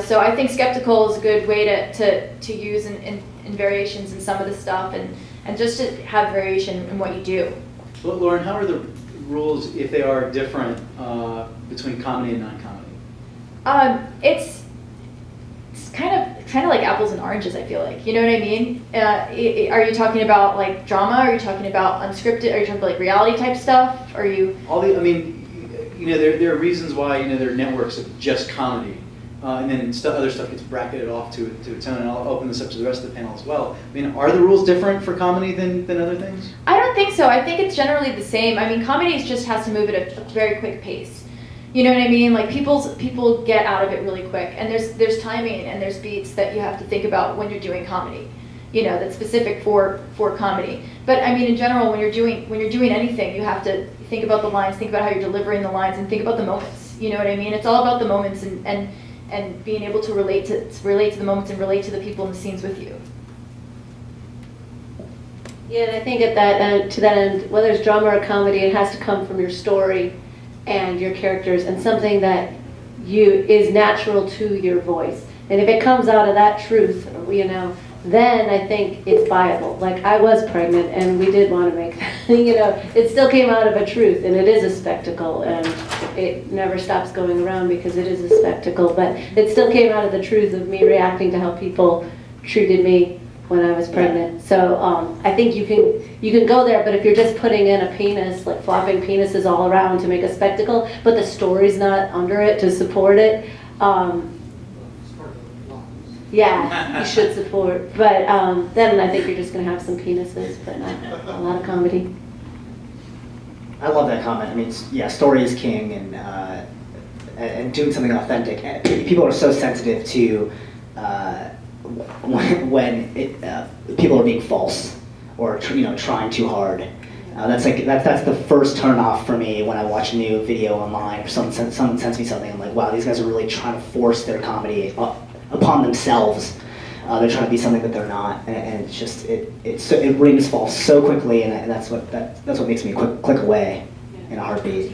So I think skeptical is a good way to use in variations in some of the stuff, and just to have variation in what you do.
Well, Lauren, how are the rules, if they are different, between comedy and non-comedy?
It's kind of like apples and oranges. I feel like, you know what I mean. Are you talking about like drama? Are you talking about unscripted? Are you talking about like reality type stuff? Are you?
I mean, you know, there are reasons why, you know, there are networks of just comedy, and then other stuff gets bracketed off to its own. And I'll open this up to the rest of the panel as well. I mean, are the rules different for comedy than other things?
I don't think so. I think it's generally the same. I mean, comedy just has to move at a very quick pace. You know what I mean? Like people get out of it really quick, and there's timing and there's beats that you have to think about when you're doing comedy. You know, that's specific for comedy. But I mean, in general, when you're doing anything, you have to think about the lines, think about how you're delivering the lines, and think about the moments. You know what I mean? It's all about the moments and being able to relate to the moments and relate to the people in the scenes with you.
Yeah, and I think at that to that end, whether it's drama or comedy, it has to come from your story and your characters and something that is natural to your voice. And if it comes out of that truth, you know, then I think it's viable. Like, I was pregnant and we did want to make that, you know, it still came out of a truth, and it is a spectacle, and it never stops going around because it is a spectacle, but it still came out of the truth of me reacting to how people treated me when I was pregnant. So I think you can go there, but if you're just putting in a penis, like flopping penises all around to make a spectacle, but the story's not under it to support it, yeah, you should support. But then I think you're just going to have some penises, but not a lot of comedy.
I love that comment. I mean, yeah, story is king, and doing something authentic. People are so sensitive to when people are being false or trying too hard. That's the first turn off for me when I watch a new video online or someone sends me something. I'm like, wow, these guys are really trying to force their comedy upon themselves. They're trying to be something that they're not, and it's just it rings false so quickly, and that's what makes me click away in a heartbeat.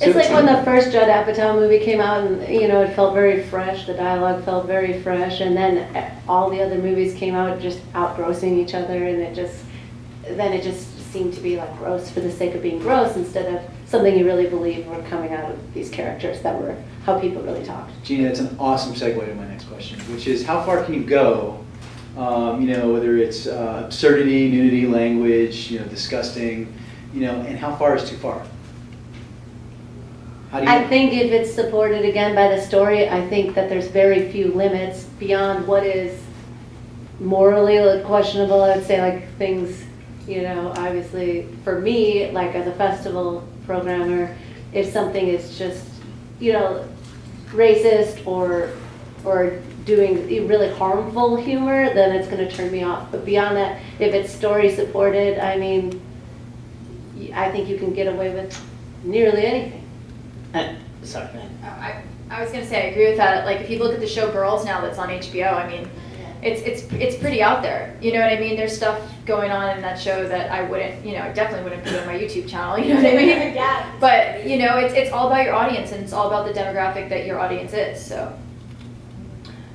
It's like when the first Judd Apatow movie came out, and it felt very fresh. The dialogue felt very fresh, and then all the other movies came out just outgrossing each other, and it just seemed to be like gross for the sake of being gross instead of something you really believe were coming out of these characters that were how people really talked.
Jeannie, that's an awesome segue to my next question, which is how far can you go? Whether it's absurdity, nudity, language, disgusting, and how far is too far?
I think if it's supported again by the story, I think that there's very few limits beyond what is morally questionable. I would say like things, obviously for me, like as a festival programmer, if something is just, racist or doing really harmful humor, then it's going to turn me off. But beyond that, if it's story supported, I mean, I think you can get away with nearly anything.
Sorry.
I was gonna say I agree with that. Like if you look at the show Girls now that's on HBO, I mean, it's pretty out there. You know what I mean? There's stuff going on in that show that I wouldn't, I definitely wouldn't put on my YouTube channel. You know what I mean?
Yeah.
But it's all about your audience, and it's all about the demographic that your audience is. So.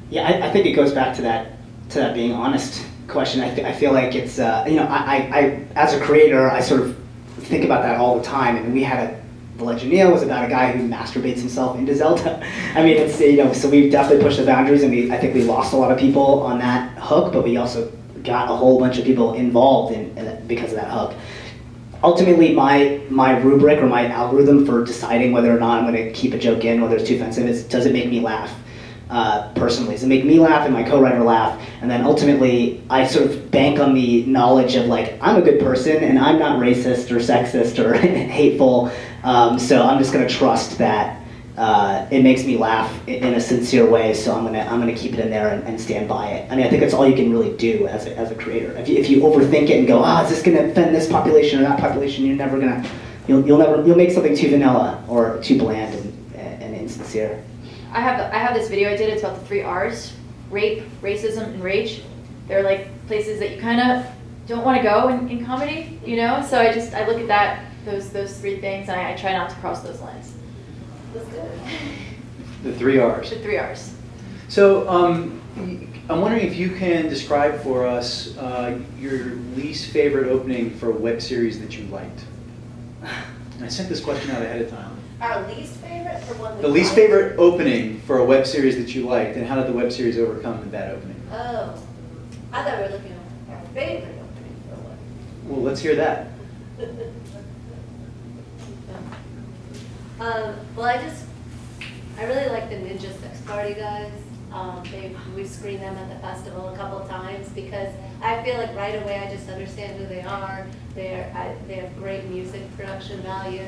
Yeah, I think it goes back to that being honest question. I feel like it's I as a creator, I sort of think about that all the time, and we had The Legend of Neo was about a guy who masturbates himself into Zelda. I mean, it's so we definitely pushed the boundaries, and I think we lost a lot of people on that hook, but we also got a whole bunch of people involved in because of that hook. Ultimately, my rubric or my algorithm for deciding whether or not I'm going to keep a joke in, whether it's too offensive, is does it make me laugh? Personally, does it make me laugh and my co-writer laugh? And then ultimately, I sort of bank on the knowledge of like, I'm a good person and I'm not racist or sexist or hateful. So I'm just going to trust that it makes me laugh in a sincere way. So I'm gonna keep it in there and stand by it. I mean, I think that's all you can really do as a creator. If you overthink it and go, is this going to offend this population or that population? You're never gonna. You'll make something too vanilla or too bland and insincere.
I have this video I did. It's about the 3 R's: rape, racism, and rage. They're like places that you kind of don't want to go in comedy, So I look at those 3 things, and I try not to cross those lines.
That's good.
The 3 R's.
The 3 R's.
So I'm wondering if you can describe for us your least favorite opening for a web series that you liked. And I sent this question out ahead of time.
Our least favorite or one we
The least
liked?
favorite opening for a web series that you liked, and how did the web series overcome the bad opening?
Oh, I thought we were looking at our favorite opening for one.
Well, let's hear that.
Well, I really like the Ninja Sex Party guys. We've screened them at the festival a couple of times because I feel like right away I just understand who they are. They have great music production value.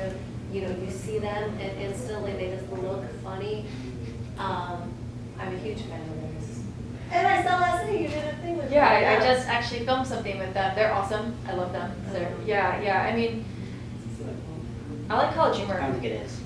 You know, you see them and instantly they just look funny. I'm a huge fan of theirs. And I saw last night you did a thing with
Yeah,
them.
I just actually filmed something with them. They're awesome. I love them. So yeah. I mean, I like College Humor.
I don't think it is.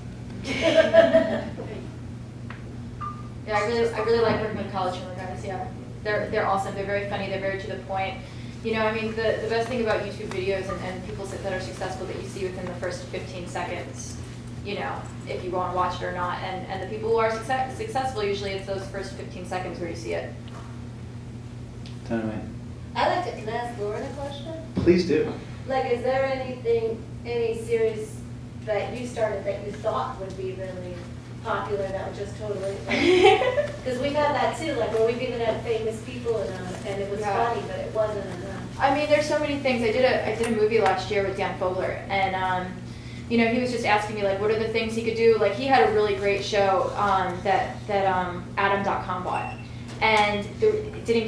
Yeah, I really like working with College Humor guys. Yeah, they're awesome. They're very funny. They're very to the point. You know, I mean, the best thing about YouTube videos and people that are successful that you see within the first 15 seconds. You know, if you want to watch it or not, and the people who are successful usually it's those first 15 seconds where you see it.
Dynamite.
I like to, can I ask Lauren a question?
Please do.
Like, is there any series that you started that you thought would be really popular that was just totally, because we've had that too, like where we've even had famous people and it was funny, but it wasn't enough.
I mean, there's so many things. I did a movie last year with Dan Fogler, and you know, he was just asking me like, what are the things he could do? Like, he had a really great show that Adam.com bought, and it didn't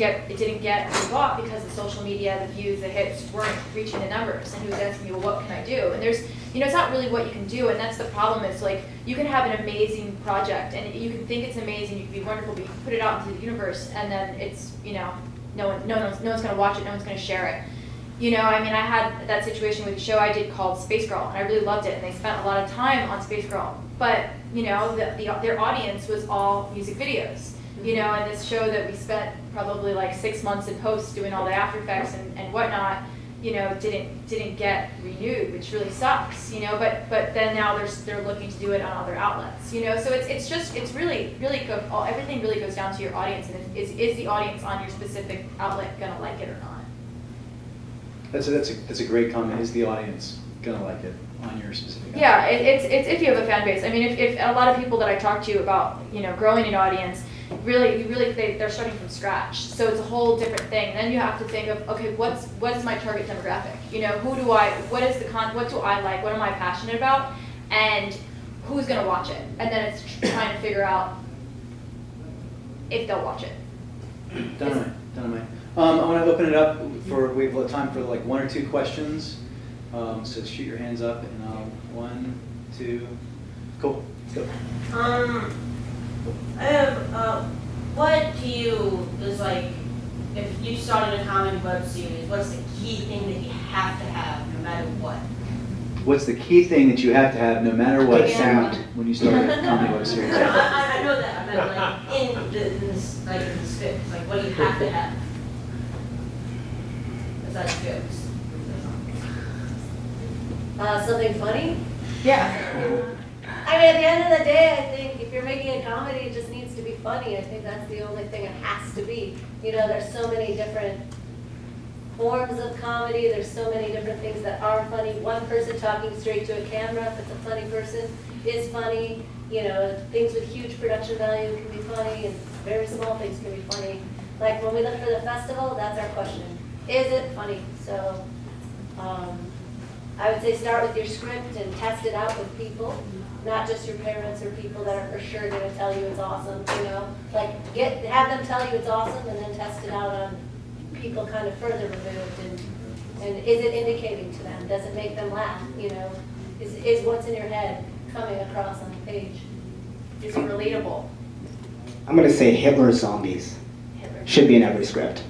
get bought because the social media, the views, the hits weren't reaching the numbers. And he was asking me, well, what can I do? And there's, you know, it's not really what you can do, and that's the problem. Is like you can have an amazing project, and you can think it's amazing, you can be wonderful, but you can put it out into the universe, and then it's, you know, no one's going to watch it, no one's going to share it. You know, I mean, I had that situation with a show I did called Space Girl, and I really loved it, and they spent a lot of time on Space Girl. But, you know, their audience was all music videos. You know, and this show that we spent probably like 6 months in post doing all the After Effects and whatnot, you know, didn't get renewed, which really sucks. You know, but then now they're looking to do it on other outlets. You know, so it's really everything really goes down to your audience, and is the audience on your specific outlet gonna like it or not?
That's a great comment. Is the audience gonna like it on your specific?
Yeah, it's if you have a fan base. I mean, if a lot of people that I talk to about, you know, growing an audience, they're starting from scratch. So it's a whole different thing. Then you have to think of, okay, what is my target demographic? You know, what do I like? What am I passionate about? And who's gonna watch it? And then it's trying to figure out if they'll watch it.
Dynamite. I want to open it up we have time for like one or two questions. So shoot your hands up, and 1, 2, cool. Let's go.
I have, what to you is like, if you started a comedy web series, what's the key thing that you have to have no matter what?
What's the key thing that you have to have no matter what
Sound.
when you start a comedy web series?
I know that, I meant like in the script, like what do you have to have? Besides jokes.
Something funny?
Yeah.
I mean, at the end of the day, I think if you're making a comedy, it just needs to be funny. I think that's the only thing it has to be. You know, there's so many different forms of comedy. There's so many different things that are funny. One person talking straight to a camera, if it's a funny person, is funny. You know, things with huge production value can be funny, and very small things can be funny. Like when we look for the festival, that's our question. Is it funny? So I would say start with your script and test it out with people, not just your parents or people that are for sure going to tell you it's awesome. You know, like have them tell you it's awesome, and then test it out on people kind of further removed. And is it indicating to them? Does it make them laugh? You know, is what's in your head coming across on the page? Is it relatable?
I'm going to say Hitler's zombies. Should be in every script.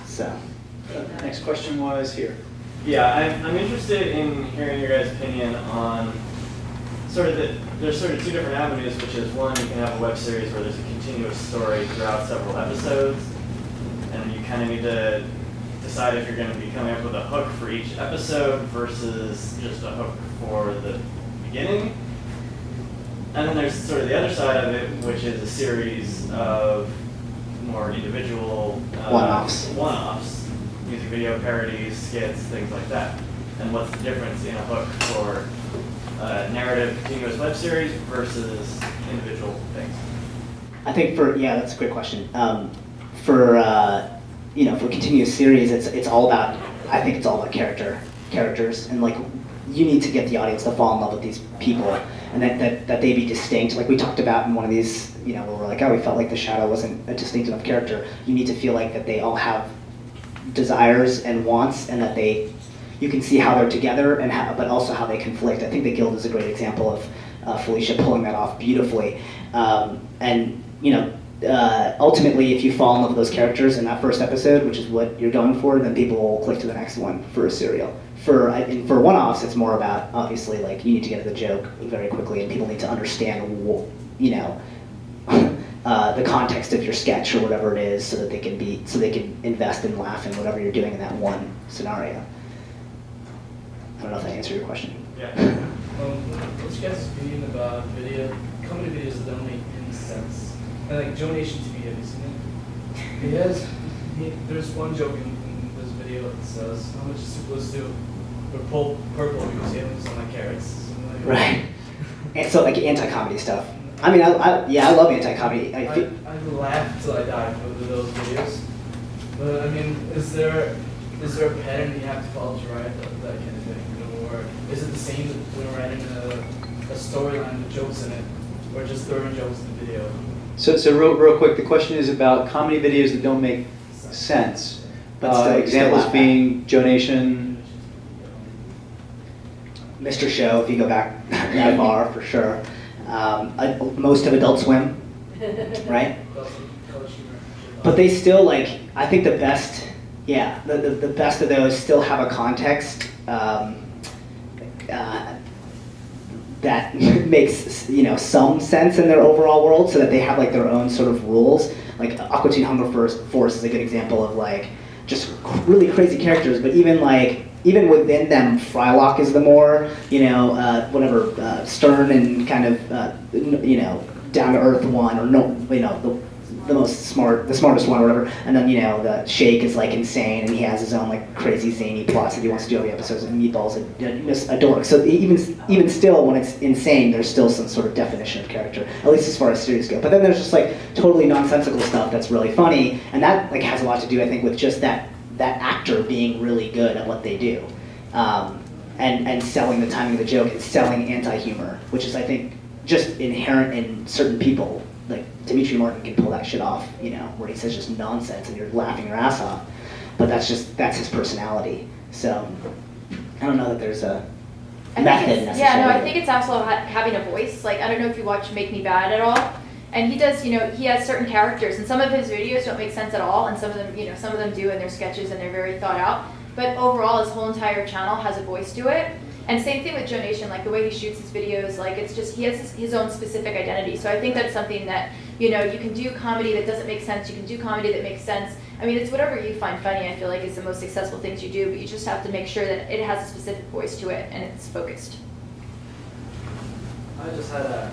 So.
Next question was here.
Yeah, I'm interested in hearing your guys' opinion on there's sort of two different avenues, which is one, you can have a web series where there's a continuous story throughout several episodes, and you kind of need to decide if you're going to be coming up with a hook for each episode versus just a hook for the beginning. And then there's sort of the other side of it, which is a series of more individual one-offs, music video parodies, skits, things like that. And what's the difference in a hook for narrative continuous web series versus individual things?
I think that's a great question. For continuous series, it's all about, I think it's all about characters, and like, you need to get the audience to fall in love with these people, and that they be distinct. Like we talked about in one of these, where we're like, oh, we felt like the Shadow wasn't a distinct enough character. You need to feel like that they all have desires and wants, and that you can see how they're together, but also how they conflict. I think the Guild is a great example of Felicia pulling that off beautifully. Ultimately, if you fall in love with those characters in that first episode, which is what you're going for, then people will click to the next one for a serial. For one-offs, it's more about, obviously, like, you need to get to the joke very quickly, and people need to understand, the context of your sketch or whatever it is, so that they can invest and laugh in whatever you're doing in that one scenario. I don't know if that answered your question.
Yeah. What's your guys' opinion about comedy videos that don't make any sense? Like Joe Nation TV, have you seen it? There's one joke in this video that says, how much is supposed to pull purple because you haven't like carrots. Like
right. And so like anti-comedy stuff. I mean, I love anti-comedy.
I laugh till I die with those videos. But I mean, is there a pattern you have to follow to write that kind of thing? Or is it the same when writing a storyline with jokes in it? Or just throwing jokes in the video?
So real quick, the question is about comedy videos that don't make sense. Examples being Joe Nation,
Mr. Show, if you go back that far, for sure. Most of Adult Swim, right? But they still, like, I think the best, the best of those still have a context that makes some sense in their overall world, so that they have like their own sort of rules. Like Aqua Teen Hunger Force is a good example of like just really crazy characters, but even within them, Frylock is the more stern and kind of down to earth one, or the smartest one or whatever. And then the Shake is like insane, and he has his own like crazy zany plots that he wants to do all the episodes. And Meatball's a dork. So even still, when it's insane, there's still some sort of definition of character, at least as far as series go. But then there's just like totally nonsensical stuff that's really funny, and that like has a lot to do, I think, with just that actor being really good at what they do, and selling the timing of the joke and selling anti-humor, which is, I think, just inherent in certain people. Like Dimitri Martin can pull that shit off, where he says just nonsense and you're laughing your ass off. But that's his personality. So I don't know that there's a method necessarily.
Yeah, no, I think it's also having a voice. Like, I don't know if you watch Make Me Bad at all. And he does, he has certain characters, and some of his videos don't make sense at all, and some of them do in their sketches, and they're very thought out. But overall, his whole entire channel has a voice to it. And same thing with Joe Nation, like the way he shoots his videos, like it's just, he has his own specific identity. So I think that's something that, you can do comedy that doesn't make sense, you can do comedy that makes sense. I mean, it's whatever you find funny, I feel like is the most successful things you do, but you just have to make sure that it has a specific voice to it and it's focused.
I just had a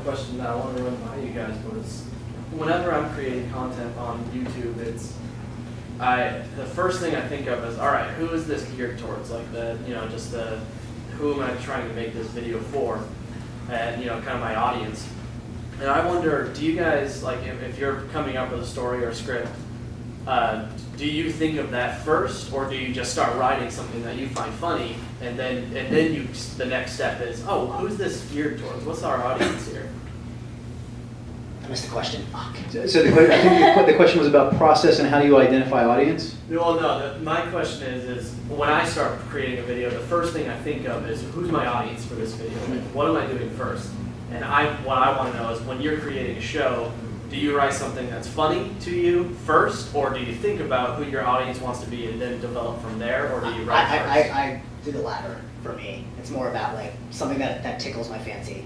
question that I want to run by you guys, was whenever I'm creating content on YouTube, the first thing I think of is, all right, who is this geared towards? Like who am I trying to make this video for? And, kind of my audience. And I wonder, do you guys, like, if you're coming up with a story or a script, do you think of that first, or do you just start writing something that you find funny, and then the next step is, oh, who's this geared towards? What's our audience here?
I missed the question. Fuck.
So I think the question was about process and how do you identify audience?
Well, no. My question is when I start creating a video, the first thing I think of is who's my audience for this video? Like, what am I doing first? And what I want to know is, when you're creating a show, do you write something that's funny to you first, or do you think about who your audience wants to be and then develop from there, or do you write first?
I do the latter for me. It's more about like something that tickles my fancy.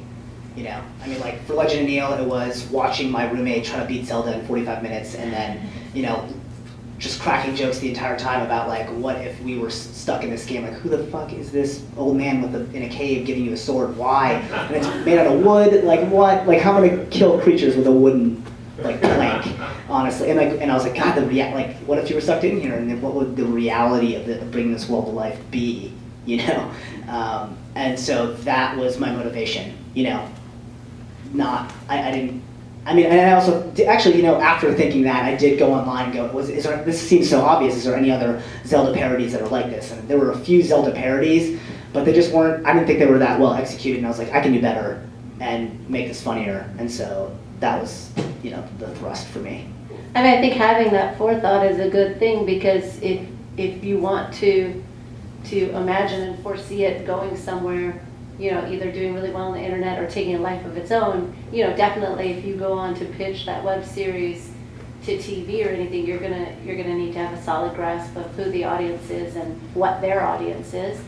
I mean, like for Legend of Neil, it was watching my roommate try to beat Zelda in 45 minutes, and then, just cracking jokes the entire time about like, what if we were stuck in this game? Like, who the fuck is this old man in a cave giving you a sword? Why? And it's made out of wood. Like what? Like, how am I gonna kill creatures with a wooden like plank? Honestly, and I was like, God, what if you were stuck in here, and then what would the reality of bringing this world to life be? you know? And so that was my motivation, you know? I didn't, I mean, and I also, actually, you know, after thinking that, I did go online and go, this seems so obvious, is there any other Zelda parodies that are like this? And there were a few Zelda parodies, but they just weren't, I didn't think they were that well executed, and I was like, I can do better and make this funnier, and so that was, you know, the thrust for me.
I mean, I think having that forethought is a good thing, because if you want to imagine and foresee it going somewhere, you know, either doing really well on the internet or taking a life of its own, you know, definitely if you go on to pitch that web series to TV or anything, you're gonna need to have a solid grasp of who the audience is and what their audience is.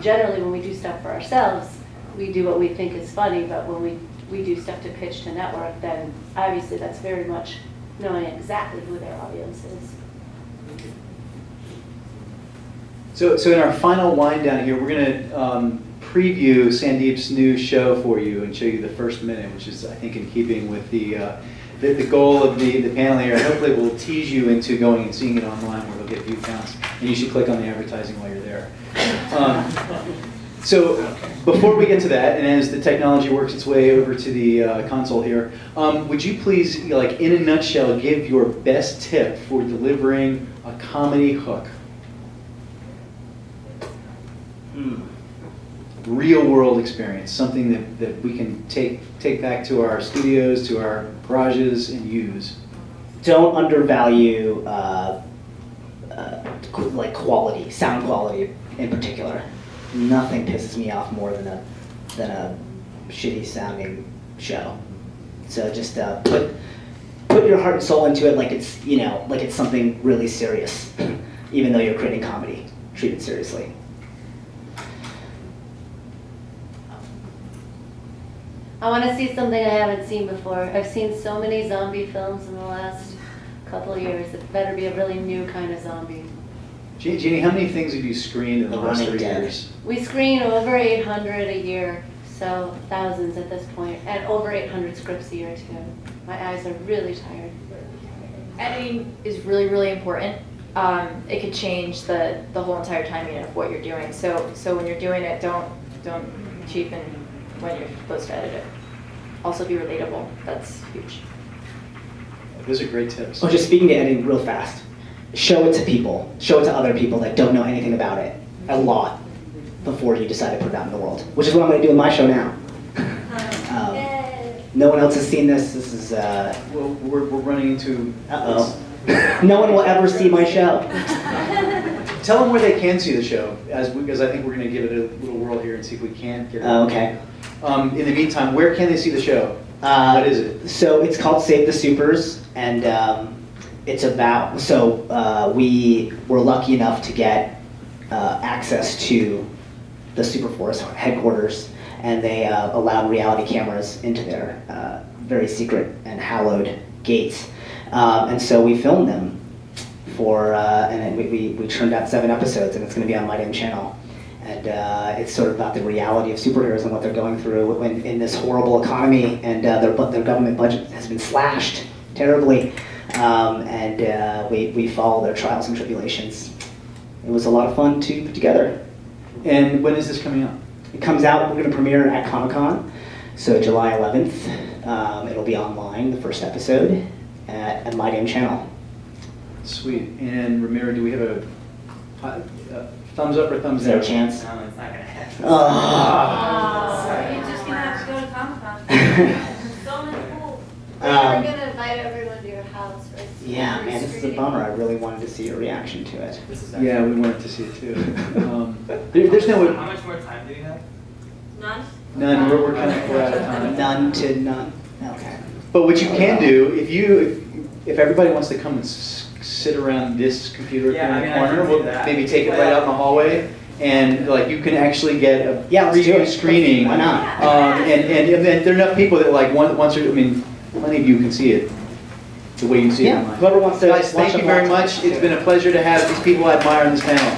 Generally, when we do stuff for ourselves, we do what we think is funny, but when we do stuff to pitch to network, then obviously that's very much knowing exactly who their audience is.
So in our final wind down here, we're gonna preview Sandeep's new show for you and show you the first minute, which is, I think, in keeping with the goal of the panel here. Hopefully we'll tease you into going and seeing it online where they'll get view counts, and you should click on the advertising while you're there. So before we get to that, and as the technology works its way over to the console here, would you please, like in a nutshell, give your best tip for delivering a comedy hook? Real world experience, something that we can take back to our studios, to our garages, and use.
Don't undervalue like quality, sound quality in particular. Nothing pisses me off more than a shitty sounding show. So just put your heart and soul into it, like it's, you know, like it's something really serious, even though you're creating comedy. Treat it seriously.
I want to see something I haven't seen before. I've seen so many zombie films in the last couple of years. It better be a really new kind of zombie.
Jeannie, how many things have you screened in the last 3 years?
We screen over 800 a year, so thousands at this point, and over 800 scripts a year too. My eyes are really tired.
Editing is really, really important. It could change the whole entire timing of what you're doing. So when you're doing it, don't cheapen when you're supposed to edit it. Also be relatable. That's huge.
Those are great tips.
Oh, just speaking to editing real fast. Show it to people. Show it to other people that don't know anything about it a lot before you decide to put it out in the world, which is what I'm going to do in my show now. No one else has seen this. This is...
Well, we're running into...
Uh-oh. No one will ever see my show.
Tell them where they can see the show, because I think we're going to give it a little whirl here and see if we can get it.
Okay.
In the meantime, where can they see the show? What is it?
So it's called Save the Supers, and it's about, we were lucky enough to get access to the Superforce headquarters, and they allowed reality cameras into their very secret and hallowed gates. And so we filmed them and we churned out 7 episodes, and it's going to be on my damn channel. And it's sort of about the reality of superheroes and what they're going through in this horrible economy, and their government budget has been slashed terribly. And we follow their trials and tribulations. It was a lot of fun to put together.
And when is this coming out?
It comes out, we're going to premiere at Comic-Con, so July 11th. It'll be online, the first episode, at my damn channel.
Sweet. And Ramiro, do we have a thumbs up or thumbs down?
Is there a chance?
No, it's not going to happen.
You're just going to have to go to Comic-Con. So many cool. We're going to invite everyone to your house, right?
Yeah, man, this is a bummer. I really wanted to see your reaction to it.
Yeah, we wanted to see it too. There's no...
How much more time do you have?
None?
None. We're out of time.
None to none. Okay.
But what you can do, if everybody wants to come and sit around this computer in the corner, we'll maybe take it right out in the hallway, and like you can actually get a preview screening.
Why not?
And there are enough people that like once or plenty of you can see it the way you see it online.
Whoever wants to.
Guys, thank you very much. It's been a pleasure to have these people I admire on this panel.